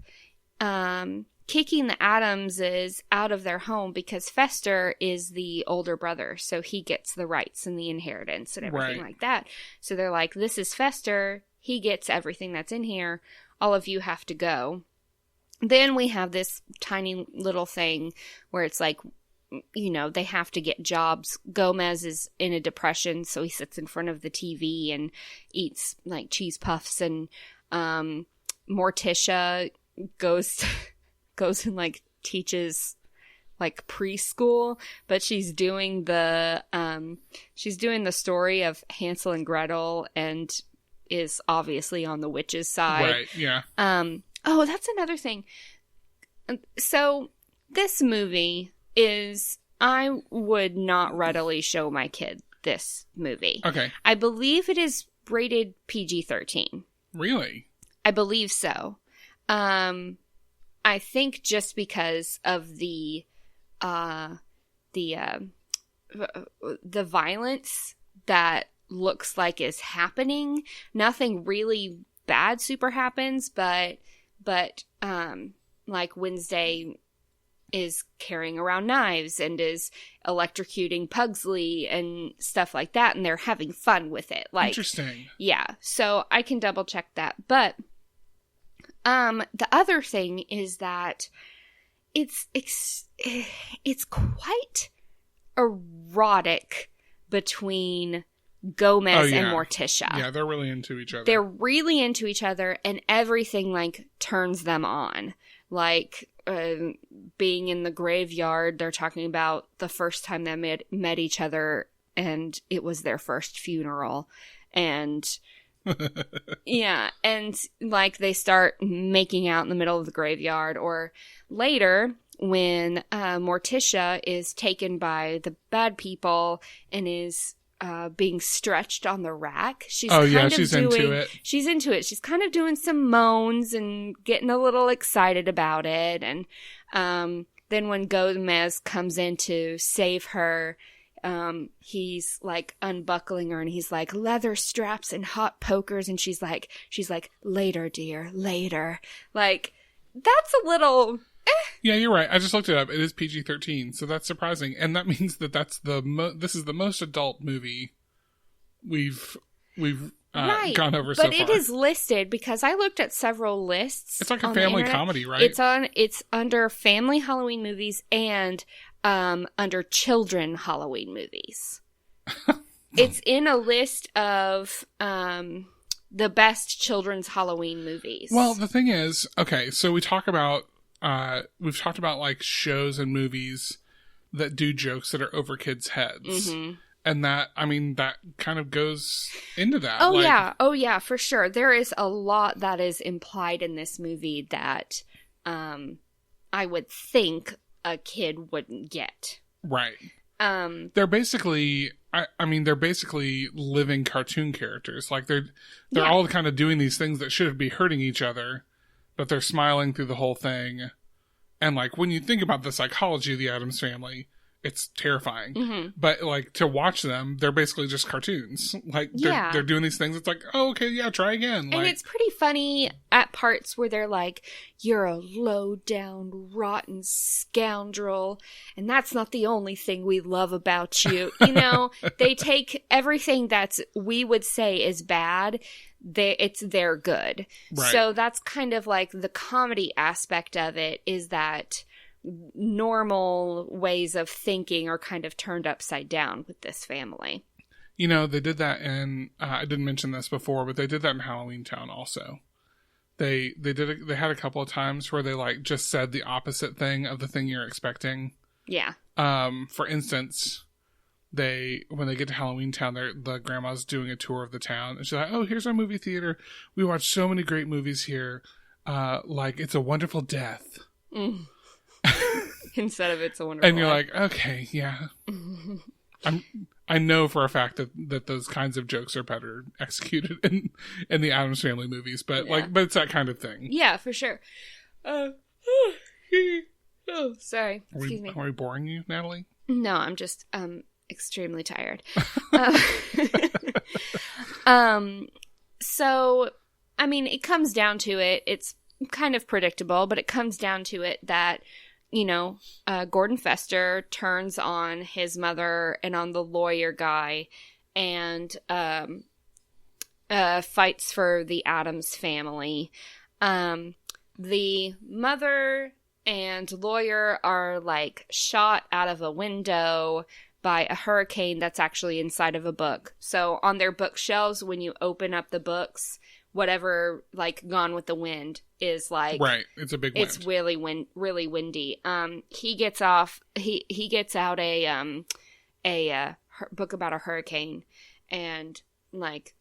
kicking the Addamses out of their home because Fester is the older brother. So he gets the rights and the inheritance and everything like that. So they're like, this is Fester. He gets everything that's in here. All of you have to go. Then we have this tiny little thing where it's like, you know, they have to get jobs. Gomez is in a depression, so he sits in front of the TV and eats like cheese puffs. And Morticia goes and like teaches like preschool, but she's doing the story of Hansel and Gretel and is obviously on the witch's side. Right, yeah. Oh, that's another thing. So this movie is, I would not readily show my kid this movie. Okay. I believe it is rated PG-13. Really? I believe so. I think just because of the violence that looks like is happening. Nothing really bad super happens, but like Wednesday is carrying around knives and is electrocuting Pugsley and stuff like that, and they're having fun with it. Like, interesting. Yeah, so I can double check that. But the other thing is that it's quite erotic between Gomez and Morticia. Yeah, they're really into each other. They're really into each other, and everything like turns them on. Like being in the graveyard, they're talking about the first time they met each other, and it was their first funeral. And yeah, and like they start making out in the middle of the graveyard. Or later, when Morticia is taken by the bad people and is being stretched on the rack. She's into it. She's into it. She's kind of doing some moans and getting a little excited about it. And then when Gomez comes in to save her, he's like unbuckling her and he's like, leather straps and hot pokers. And she's like, later, dear, later. Like, that's a little... Yeah, you're right. I just looked it up. It is PG-13, so that's surprising, and that means that this is the most adult movie we've gone over so far. But it is listed because I looked at several lists. It's like a family comedy, right? It's under family Halloween movies and under children Halloween movies. It's in a list of the best children's Halloween movies. Well, the thing is, okay, so we've talked about like shows and movies that do jokes that are over kids' heads. Mm-hmm. And that kind of goes into that. Oh yeah, for sure. There is a lot that is implied in this movie that I would think a kid wouldn't get. Right. They're basically they're basically living cartoon characters. Like they're all kind of doing these things that should be hurting each other, but they're smiling through the whole thing. And, like, when you think about the psychology of the Addams Family, it's terrifying. Mm-hmm. But, like, to watch them, they're basically just cartoons. Like, they're doing these things. It's like, oh, okay, yeah, try again. And it's pretty funny at parts where they're like, you're a low-down, rotten scoundrel, and that's not the only thing we love about you. You know, they take everything that's we would say is bad, it's their good. Right. So that's kind of like the comedy aspect of it, is that normal ways of thinking are kind of turned upside down with this family. You know, they did that in, I didn't mention this before, but they did that in Halloweentown also. they had a couple of times where they like just said the opposite thing of the thing you're expecting. Yeah. For instance, when they get to Halloweentown, the grandma's doing a tour of the town, and she's like, "Oh, here's our movie theater. We watch so many great movies here. Like It's a Wonderful Death." Mm. Instead of It's a Wonderful And you're Life. like, okay, yeah. I know for a fact that those kinds of jokes are better executed in the Addams Family movies, but but it's that kind of thing. Yeah, for sure. Oh, sorry. Excuse me. Are we boring you, Natalie? No, I'm just extremely tired. So, I mean, it comes down to it. It's kind of predictable, but it comes down to it that, you know, Gordon Fester turns on his mother and on the lawyer guy and fights for the Addams family. The mother and lawyer are like shot out of a window by a hurricane that's actually inside of a book. So on their bookshelves, when you open up the books, whatever like Gone with the Wind is like, right, it's a big wind. It's really windy. He gets out a book about a hurricane and like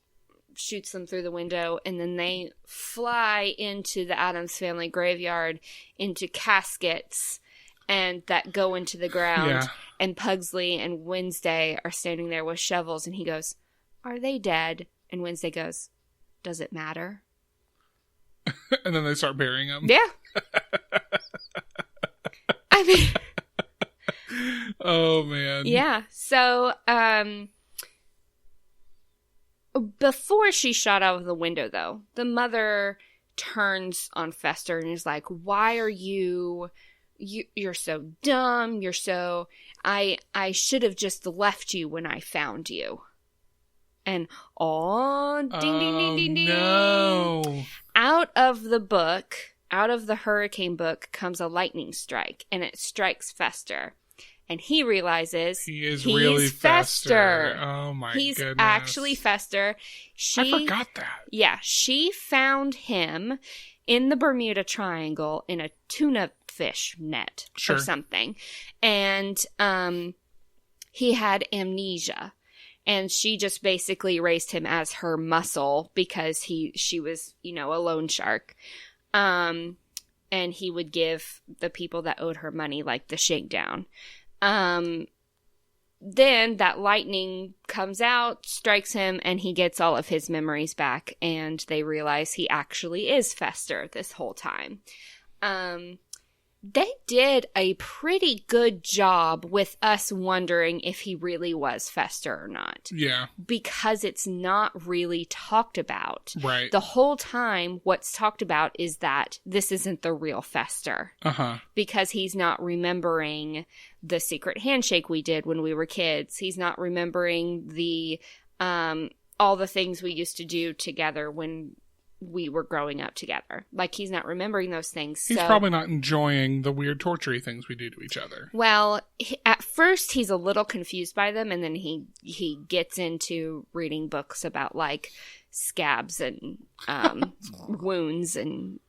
shoots them through the window, and then they fly into the Addams Family graveyard into caskets and that go into the ground. Yeah. And Pugsley and Wednesday are standing there with shovels, and he goes, "Are they dead?" And Wednesday goes, "Does it matter?" And then they start burying them. Yeah. I mean, oh man. yeah. So, before she's shot out of the window, though, the mother turns on Fester and is like, "Why are you're so dumb. You're so, I should have just left you when I found you." And ding, ding, ding, ding, ding. No. Out of the hurricane book comes a lightning strike, and it strikes Fester. And he realizes he's really Fester. Oh my goodness. He's actually Fester. I forgot that. Yeah, she found him in the Bermuda Triangle in a tuna fish net or something. And he had amnesia. And she just basically raised him as her muscle because she was, you know, a loan shark. And he would give the people that owed her money like the shakedown. Then that lightning comes out, strikes him, and he gets all of his memories back. And they realize he actually is Fester this whole time. They did a pretty good job with us wondering if he really was Fester or not. Yeah. Because it's not really talked about. Right. The whole time, what's talked about is that this isn't the real Fester. Uh-huh. Because he's not remembering the secret handshake we did when we were kids. He's not remembering the all the things we used to do together when we were growing up together. Like, he's not remembering those things. He's probably not enjoying the weird torture things we do to each other. Well, at first he's a little confused by them, and then he gets into reading books about, like, scabs and wounds and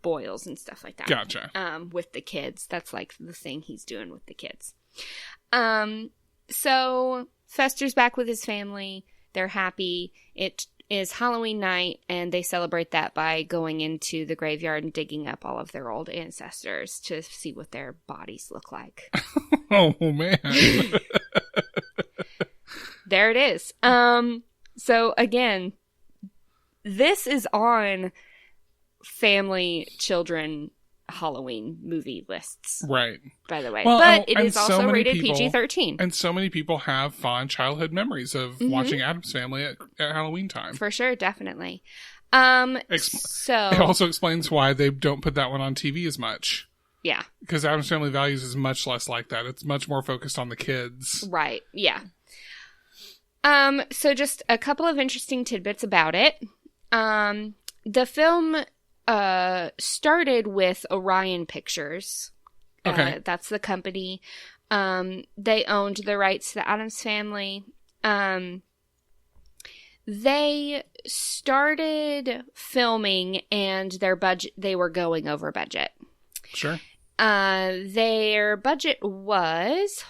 boils and stuff like that. Gotcha. With the kids. That's, like, the thing he's doing with the kids. So, Fester's back with his family. They're happy. It is Halloween night, and they celebrate that by going into the graveyard and digging up all of their old ancestors to see what their bodies look like. Oh, man. There it is. So, again, this is on family, children, Halloween movie lists. Right. By the way. Well, but it and is so also many rated people- PG-13. And so many people have fond childhood memories of watching Addams Family at Halloween time. For sure, definitely. It also explains why they don't put that one on TV as much. Yeah. Because Addams Family Values is much less like that. It's much more focused on the kids. Right, yeah. So just a couple of interesting tidbits about it. The film started with Orion Pictures. Okay. That's the company. They owned the rights to the Addams Family. They started filming and they were going over budget. Sure. Their budget was,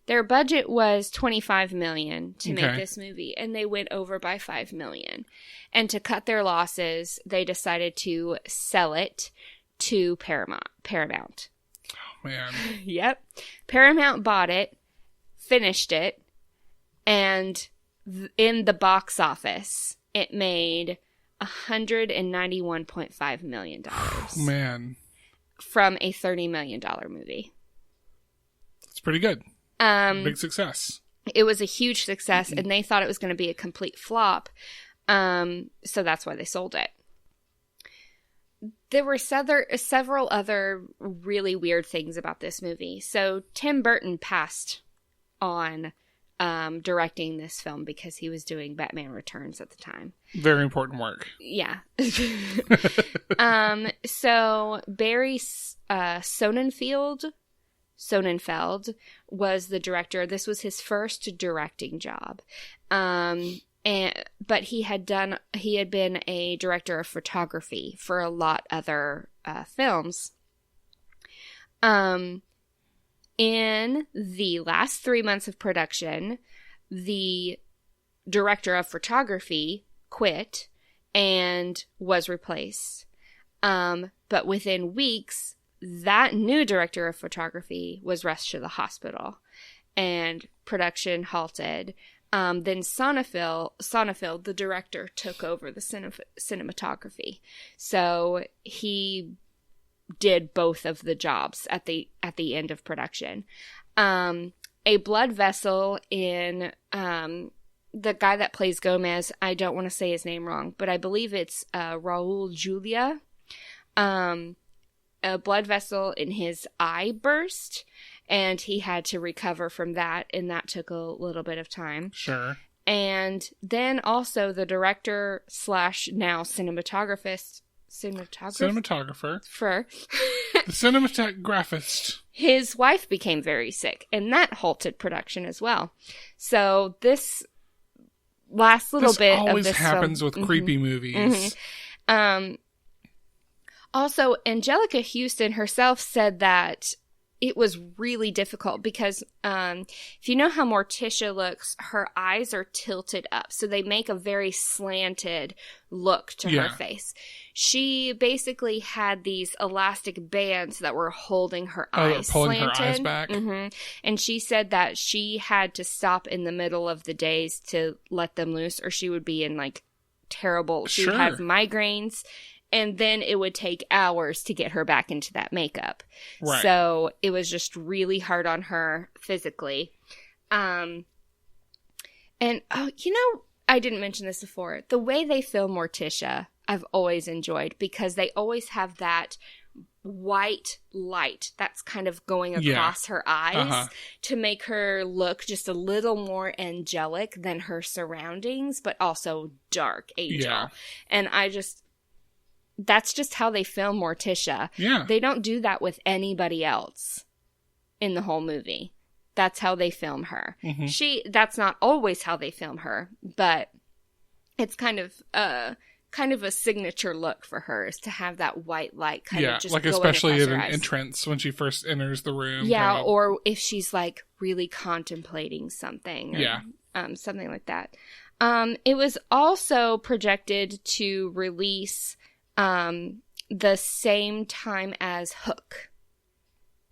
their budget was $25 million to make this movie, and they went over by $5 million. And to cut their losses, they decided to sell it to Paramount. Oh, man. Yep. Paramount bought it, finished it, and in the box office, it made $191.5 million. Man. From a $30 million movie. It's pretty good. Big success. It was a huge success, and they thought it was going to be a complete flop. So that's why they sold it. There were several other really weird things about this movie. So Tim Burton passed on directing this film because he was doing Batman Returns at the time. Very important work. Yeah. So Barry Sonnenfeld was the director. This was his first directing job. But he had been a director of photography for a lot other films. In the last 3 months of production, the director of photography quit and was replaced. But within weeks, that new director of photography was rushed to the hospital, and production halted. Then Sonnenfeld, the director, took over the cinematography. So he did both of the jobs at the end of production. A blood vessel in the guy that plays Gomez, I don't want to say his name wrong, but I believe it's Raul Julia. A blood vessel in his eye burst, and he had to recover from that, and that took a little bit of time. Sure. And then also the director / now cinematographer. The cinematographist. His wife became very sick, and that halted production as well. So this last little bit of this always happens film, with creepy movies. Also, Angelica Houston herself said that it was really difficult because if you know how Morticia looks, her eyes are tilted up. So they make a very slanted look to her face. She basically had these elastic bands that were holding her eyes pulling slanted. her eyes back. And she said that she had to stop in the middle of the days to let them loose, or she would be in like terrible, she would have migraines. And then it would take hours to get her back into that makeup. Right. So it was just really hard on her physically. And, I didn't mention this before. The way they film Morticia, I've always enjoyed, because they always have that white light that's kind of going across her eyes to make her look just a little more angelic than her surroundings, but also dark angel. Yeah. And that's just how they film Morticia. Yeah. They don't do that with anybody else in the whole movie. That's how they film her. That's not always how they film her, but it's kind of a signature look for her, is to have that white light kind of just like going especially across at her an eyes. entrance when she first enters the room. Yeah, or if she's like really contemplating something. Or, something like that. It was also projected to release the same time as Hook.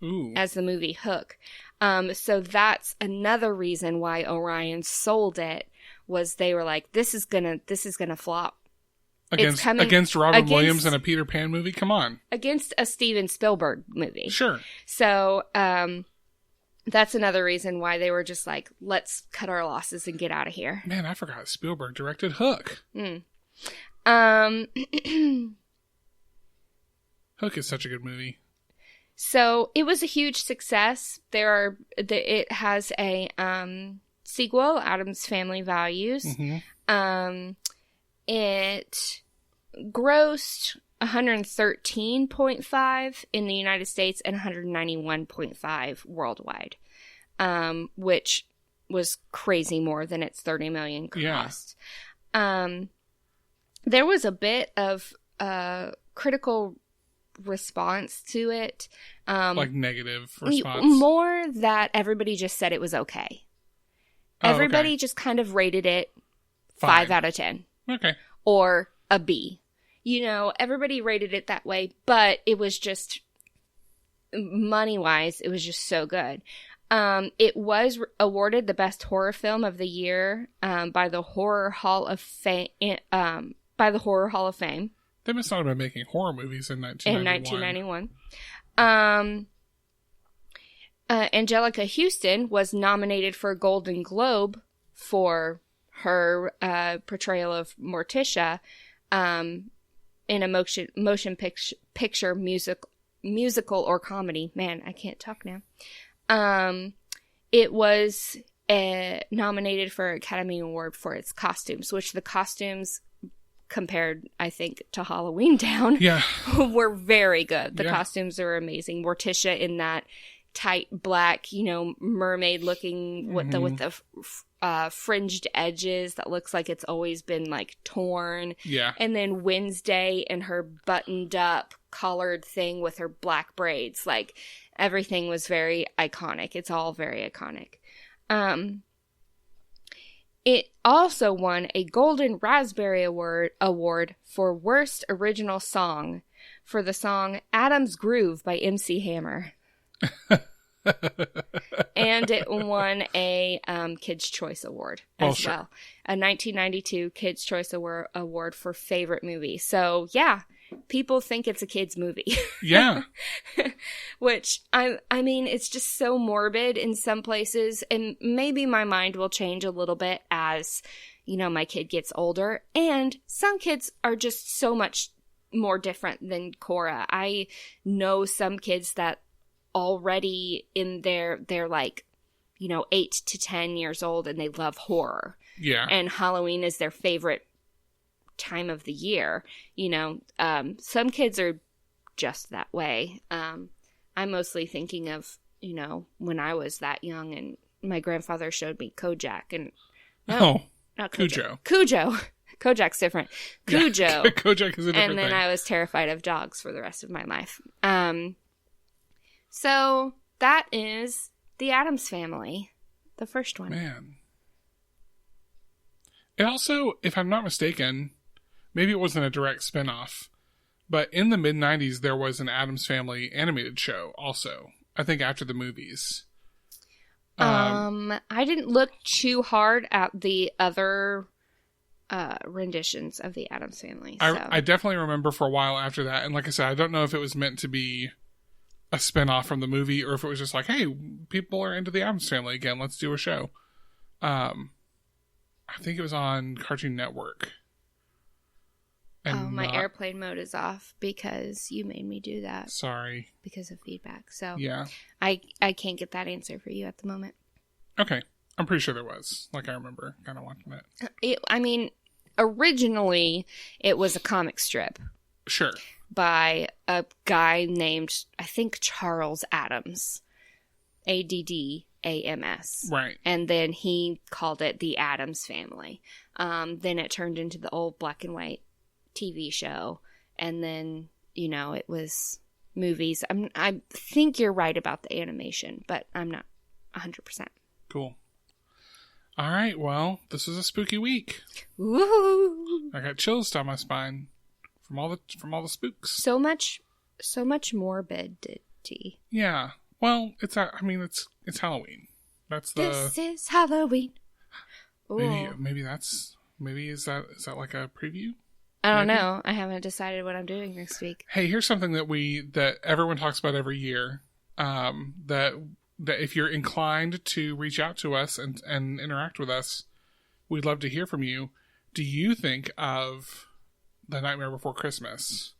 Ooh. As the movie Hook. So that's another reason why Orion sold it, was they were like, this is gonna flop. Against Robin Williams in a Peter Pan movie? Come on. Against a Steven Spielberg movie. Sure. So, that's another reason why they were just like, let's cut our losses and get out of here. Man, I forgot Spielberg directed Hook. Hook is such a good movie. So it was a huge success. It has a sequel, Addams Family Values. It grossed 113.5 in the United States and 191.5 worldwide, which was crazy more than its $30 million Yeah. cost. There was a bit of critical response to it. Like negative response. More that everybody just said it was okay. Oh, Everybody okay. just kind of rated it Fine. 5 out of 10. Okay. Or a B. You know, everybody rated it that way, but it was just, money-wise, it was just so good. It was awarded the best horror film of the year by the Horror Hall of Fame. They must not have been making horror movies in 1991. In 1991. Angelica Houston was nominated for a Golden Globe for her portrayal of Morticia in a motion picture musical or comedy. Man, I can't talk now. It was nominated for Academy Award for its costumes, which the costumes, compared, I think, to Halloweentown, Yeah. were very good. The Yeah. costumes are amazing. Morticia in that tight black, mermaid looking with the fringed edges that looks like it's always been like torn. Yeah. And then Wednesday in her buttoned up collared thing with her black braids. Like, everything was very iconic. It's all very iconic. It also won a Golden Raspberry Award for Worst Original Song for the song Adam's Groove by MC Hammer. And it won a Kids' Choice Award as well. A 1992 Kids' Choice Award for Favorite Movie. So, yeah, people think it's a kid's movie. Yeah. Which, I mean, it's just so morbid in some places. And maybe my mind will change a little bit as, my kid gets older. And some kids are just so much more different than Cora. I know some kids that already they're like, 8 to 10 years old and they love horror. Yeah. And Halloween is their favorite time of the year. Some kids are just that way. I'm mostly thinking of, when I was that young and my grandfather showed me Kojak and not Cujo. Cujo. Kojak's different. Cujo. Yeah. Kojak is a different And then thing. I was terrified of dogs for the rest of my life. So that is the Addams Family, the first one. Man. It also, if I'm not mistaken, maybe it wasn't a direct spin-off, but in the mid-90s there was an Addams Family animated show also, I think after the movies. I didn't look too hard at the other renditions of the Addams Family. So. I definitely remember for a while after that, and like I said, I don't know if it was meant to be a spin-off from the movie or if it was just like, hey, people are into the Addams Family again, let's do a show. I think it was on Cartoon Network. And my airplane mode is off because you made me do that. Sorry. Because of feedback. So Yeah. I can't get that answer for you at the moment. Okay. I'm pretty sure there was. Like, I remember kind of watching it. Originally, it was a comic strip Sure. by a guy named, I think, Charles Addams. Addams. Right. And then he called it The Addams Family. Then it turned into the old black and white TV show. And then, it was movies. I think you're right about the animation, but I'm not 100%. Cool. All right. Well, this was a spooky week. Woo! I got chills down my spine from all the spooks. So much morbidity. Yeah. Well, it's Halloween. That's the This is Halloween. Ooh. maybe is that like a preview? I don't maybe? know. I haven't decided what I'm doing next week. Hey, here's something that everyone talks about every year. That if you're inclined to reach out to us and interact with us, we'd love to hear from you. Do you think of The Nightmare Before Christmas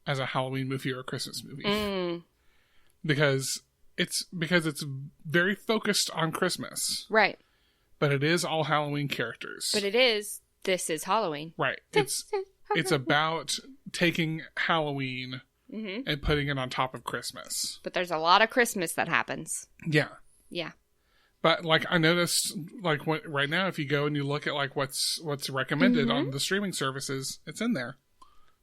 as a Halloween movie or a Christmas movie? Because it's very focused on Christmas. Right. But it is all Halloween characters. But this is Halloween. Right. It's about taking Halloween and putting it on top of Christmas. But there's a lot of Christmas that happens. Yeah. Yeah. But like I noticed, like right now, if you go and you look at like what's recommended on the streaming services, it's in there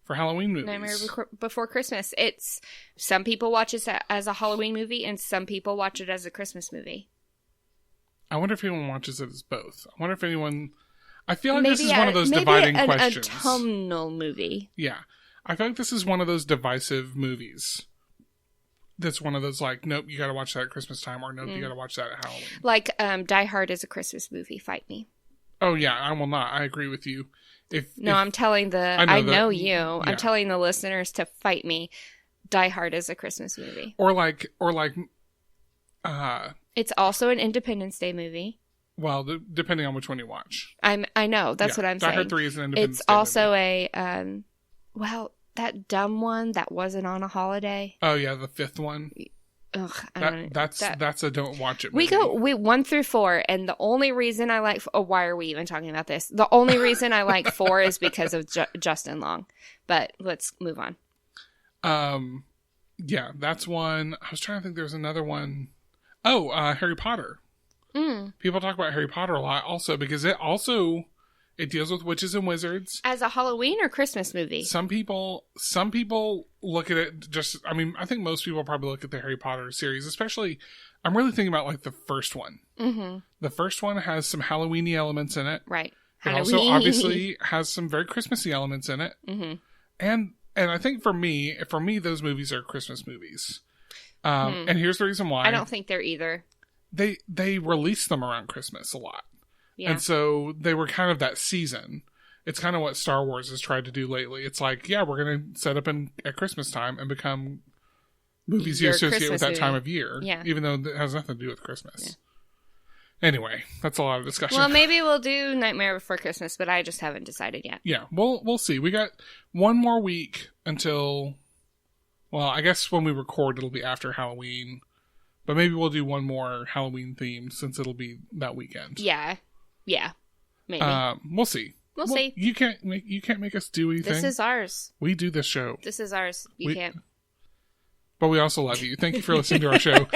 for Halloween movies. Nightmare Before Christmas. It's some people watch it as a Halloween movie, and some people watch it as a Christmas movie. I wonder if anyone watches it as both. I wonder if anyone. I feel like Maybe this is one of those dividing questions. A autumnal movie. Yeah, I feel like this is one of those divisive movies. That's one of those like, nope, you got to watch that at Christmas time, or nope, you got to watch that at Halloween. Like Die Hard is a Christmas movie. Fight me. Oh yeah, I will not. I agree with you. I'm telling I know you. Yeah. I'm telling the listeners to fight me. Die Hard is a Christmas movie. Or like. It's also an Independence Day movie. Well, depending on which one you watch. I know. That's what I'm saying. Die Hard 3 is an Independence It's Day also movie. that dumb one that wasn't on a holiday. Oh yeah, the fifth one. Ugh, That's a don't watch it movie. We 1 through 4, and the only reason I like why are we even talking about this? The only reason I like 4 is because of Justin Long. But let's move on. Yeah, that's one. I was trying to think. There's another one. Oh, Harry Potter. People talk about Harry Potter a lot, also because it deals with witches and wizards. As a Halloween or Christmas movie? Some people look at it just. I mean, I think most people probably look at the Harry Potter series, especially. I'm really thinking about like the first one. Mm-hmm. The first one has some Halloweeny elements in it, right? It also obviously has some very Christmassy elements in it, and I think for me, those movies are Christmas movies. And here's the reason why. I don't think they're either. They release them around Christmas a lot. Yeah. And so they were kind of that season. It's kind of what Star Wars has tried to do lately. It's like, yeah, we're going to set up at Christmas time and become movies you associate with that time of year. Yeah. Even though it has nothing to do with Christmas. Yeah. Anyway, that's a lot of discussion. Well, maybe we'll do Nightmare Before Christmas, but I just haven't decided yet. Yeah, we'll see. We got one more week until, well, I guess when we record, it'll be after Halloween. But maybe we'll do one more Halloween theme since it'll be that weekend. Yeah, maybe. We'll see. We'll see. You can't make us do anything. This is ours. We do this show. This is ours. You can't. But we also love you. Thank you for listening to our show.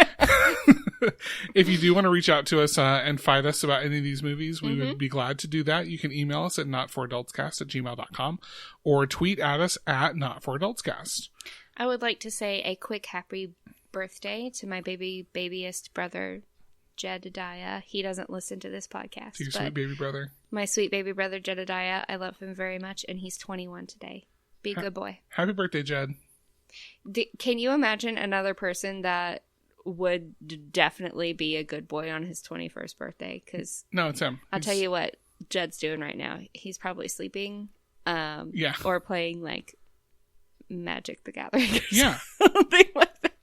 If you do want to reach out to us and fight us about any of these movies, we would be glad to do that. You can email us at notforadultscast@gmail.com or tweet at us at notforadultscast. I would like to say a quick happy birthday to my babyest brother, Jedediah. He doesn't listen to this podcast. To your sweet baby brother. My sweet baby brother, Jedediah. I love him very much, and he's 21 today. Be a good boy. Happy birthday, Jed. Can you imagine another person that would definitely be a good boy on his 21st birthday? Because no, it's him. I'll tell you what Jed's doing right now. He's probably sleeping. Yeah. Or playing like Magic the Gathering. Or yeah. something like that.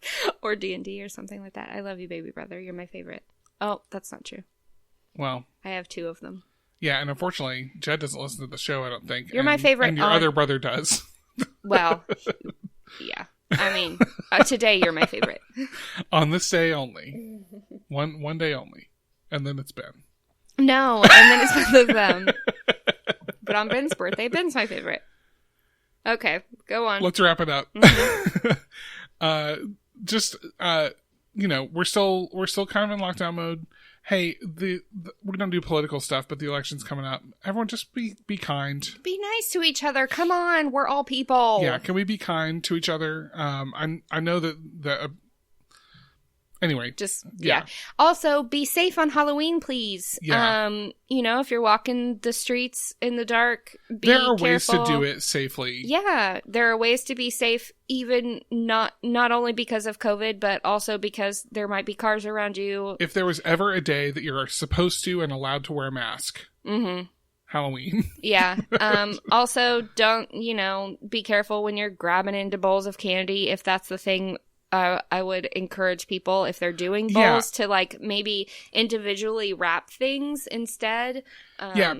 Or D&D or something like that. I love you, baby brother. You're my favorite. Oh, that's not true. Well, I have 2 of them. Yeah, and unfortunately, Jed doesn't listen to the show, I don't think. You're my favorite. And your other brother does. Well, yeah. I mean, today you're my favorite. On this day only. One day only. And then it's Ben. No, and then it's both of them. But on Ben's birthday, Ben's my favorite. Okay, go on. Let's wrap it up. We're still kind of in lockdown mode. Hey, we're gonna do political stuff, but the election's coming up. Everyone, just be kind. Be nice to each other. Come on, we're all people. Yeah, can we be kind to each other? I know that. Anyway, just yeah. Also, be safe on Halloween, please. Yeah. If you're walking the streets in the dark, be there are careful. ways to do it safely. Yeah, there are ways to be safe, even not only because of COVID, but also because there might be cars around you. If there was ever a day that you're supposed to and allowed to wear a mask, Halloween. Yeah. Also, don't be careful when you're grabbing into bowls of candy if that's the thing. I would encourage people, if they're doing bowls, to maybe individually wrap things instead.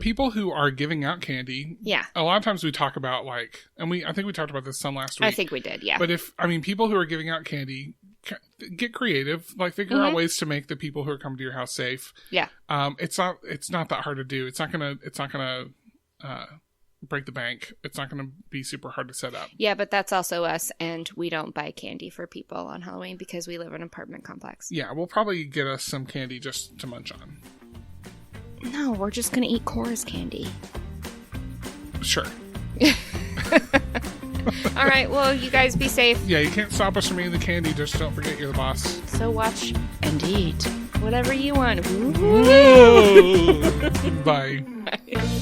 People who are giving out candy. Yeah. A lot of times we talk about I think we talked about this some last week. I think we did, yeah. But people who are giving out candy, get creative. Figure out ways to make the people who are coming to your house safe. Yeah. It's not that hard to do. It's not gonna break the bank. It's not going to be super hard to set up. Yeah, but that's also us, and we don't buy candy for people on Halloween because we live in an apartment complex. Yeah, we'll probably get us some candy just to munch on. No, we're just going to eat Cora's candy. Sure. All right, well, you guys be safe. Yeah, you can't stop us from eating the candy. Just don't forget you're the boss. So watch and eat whatever you want. Bye. Bye.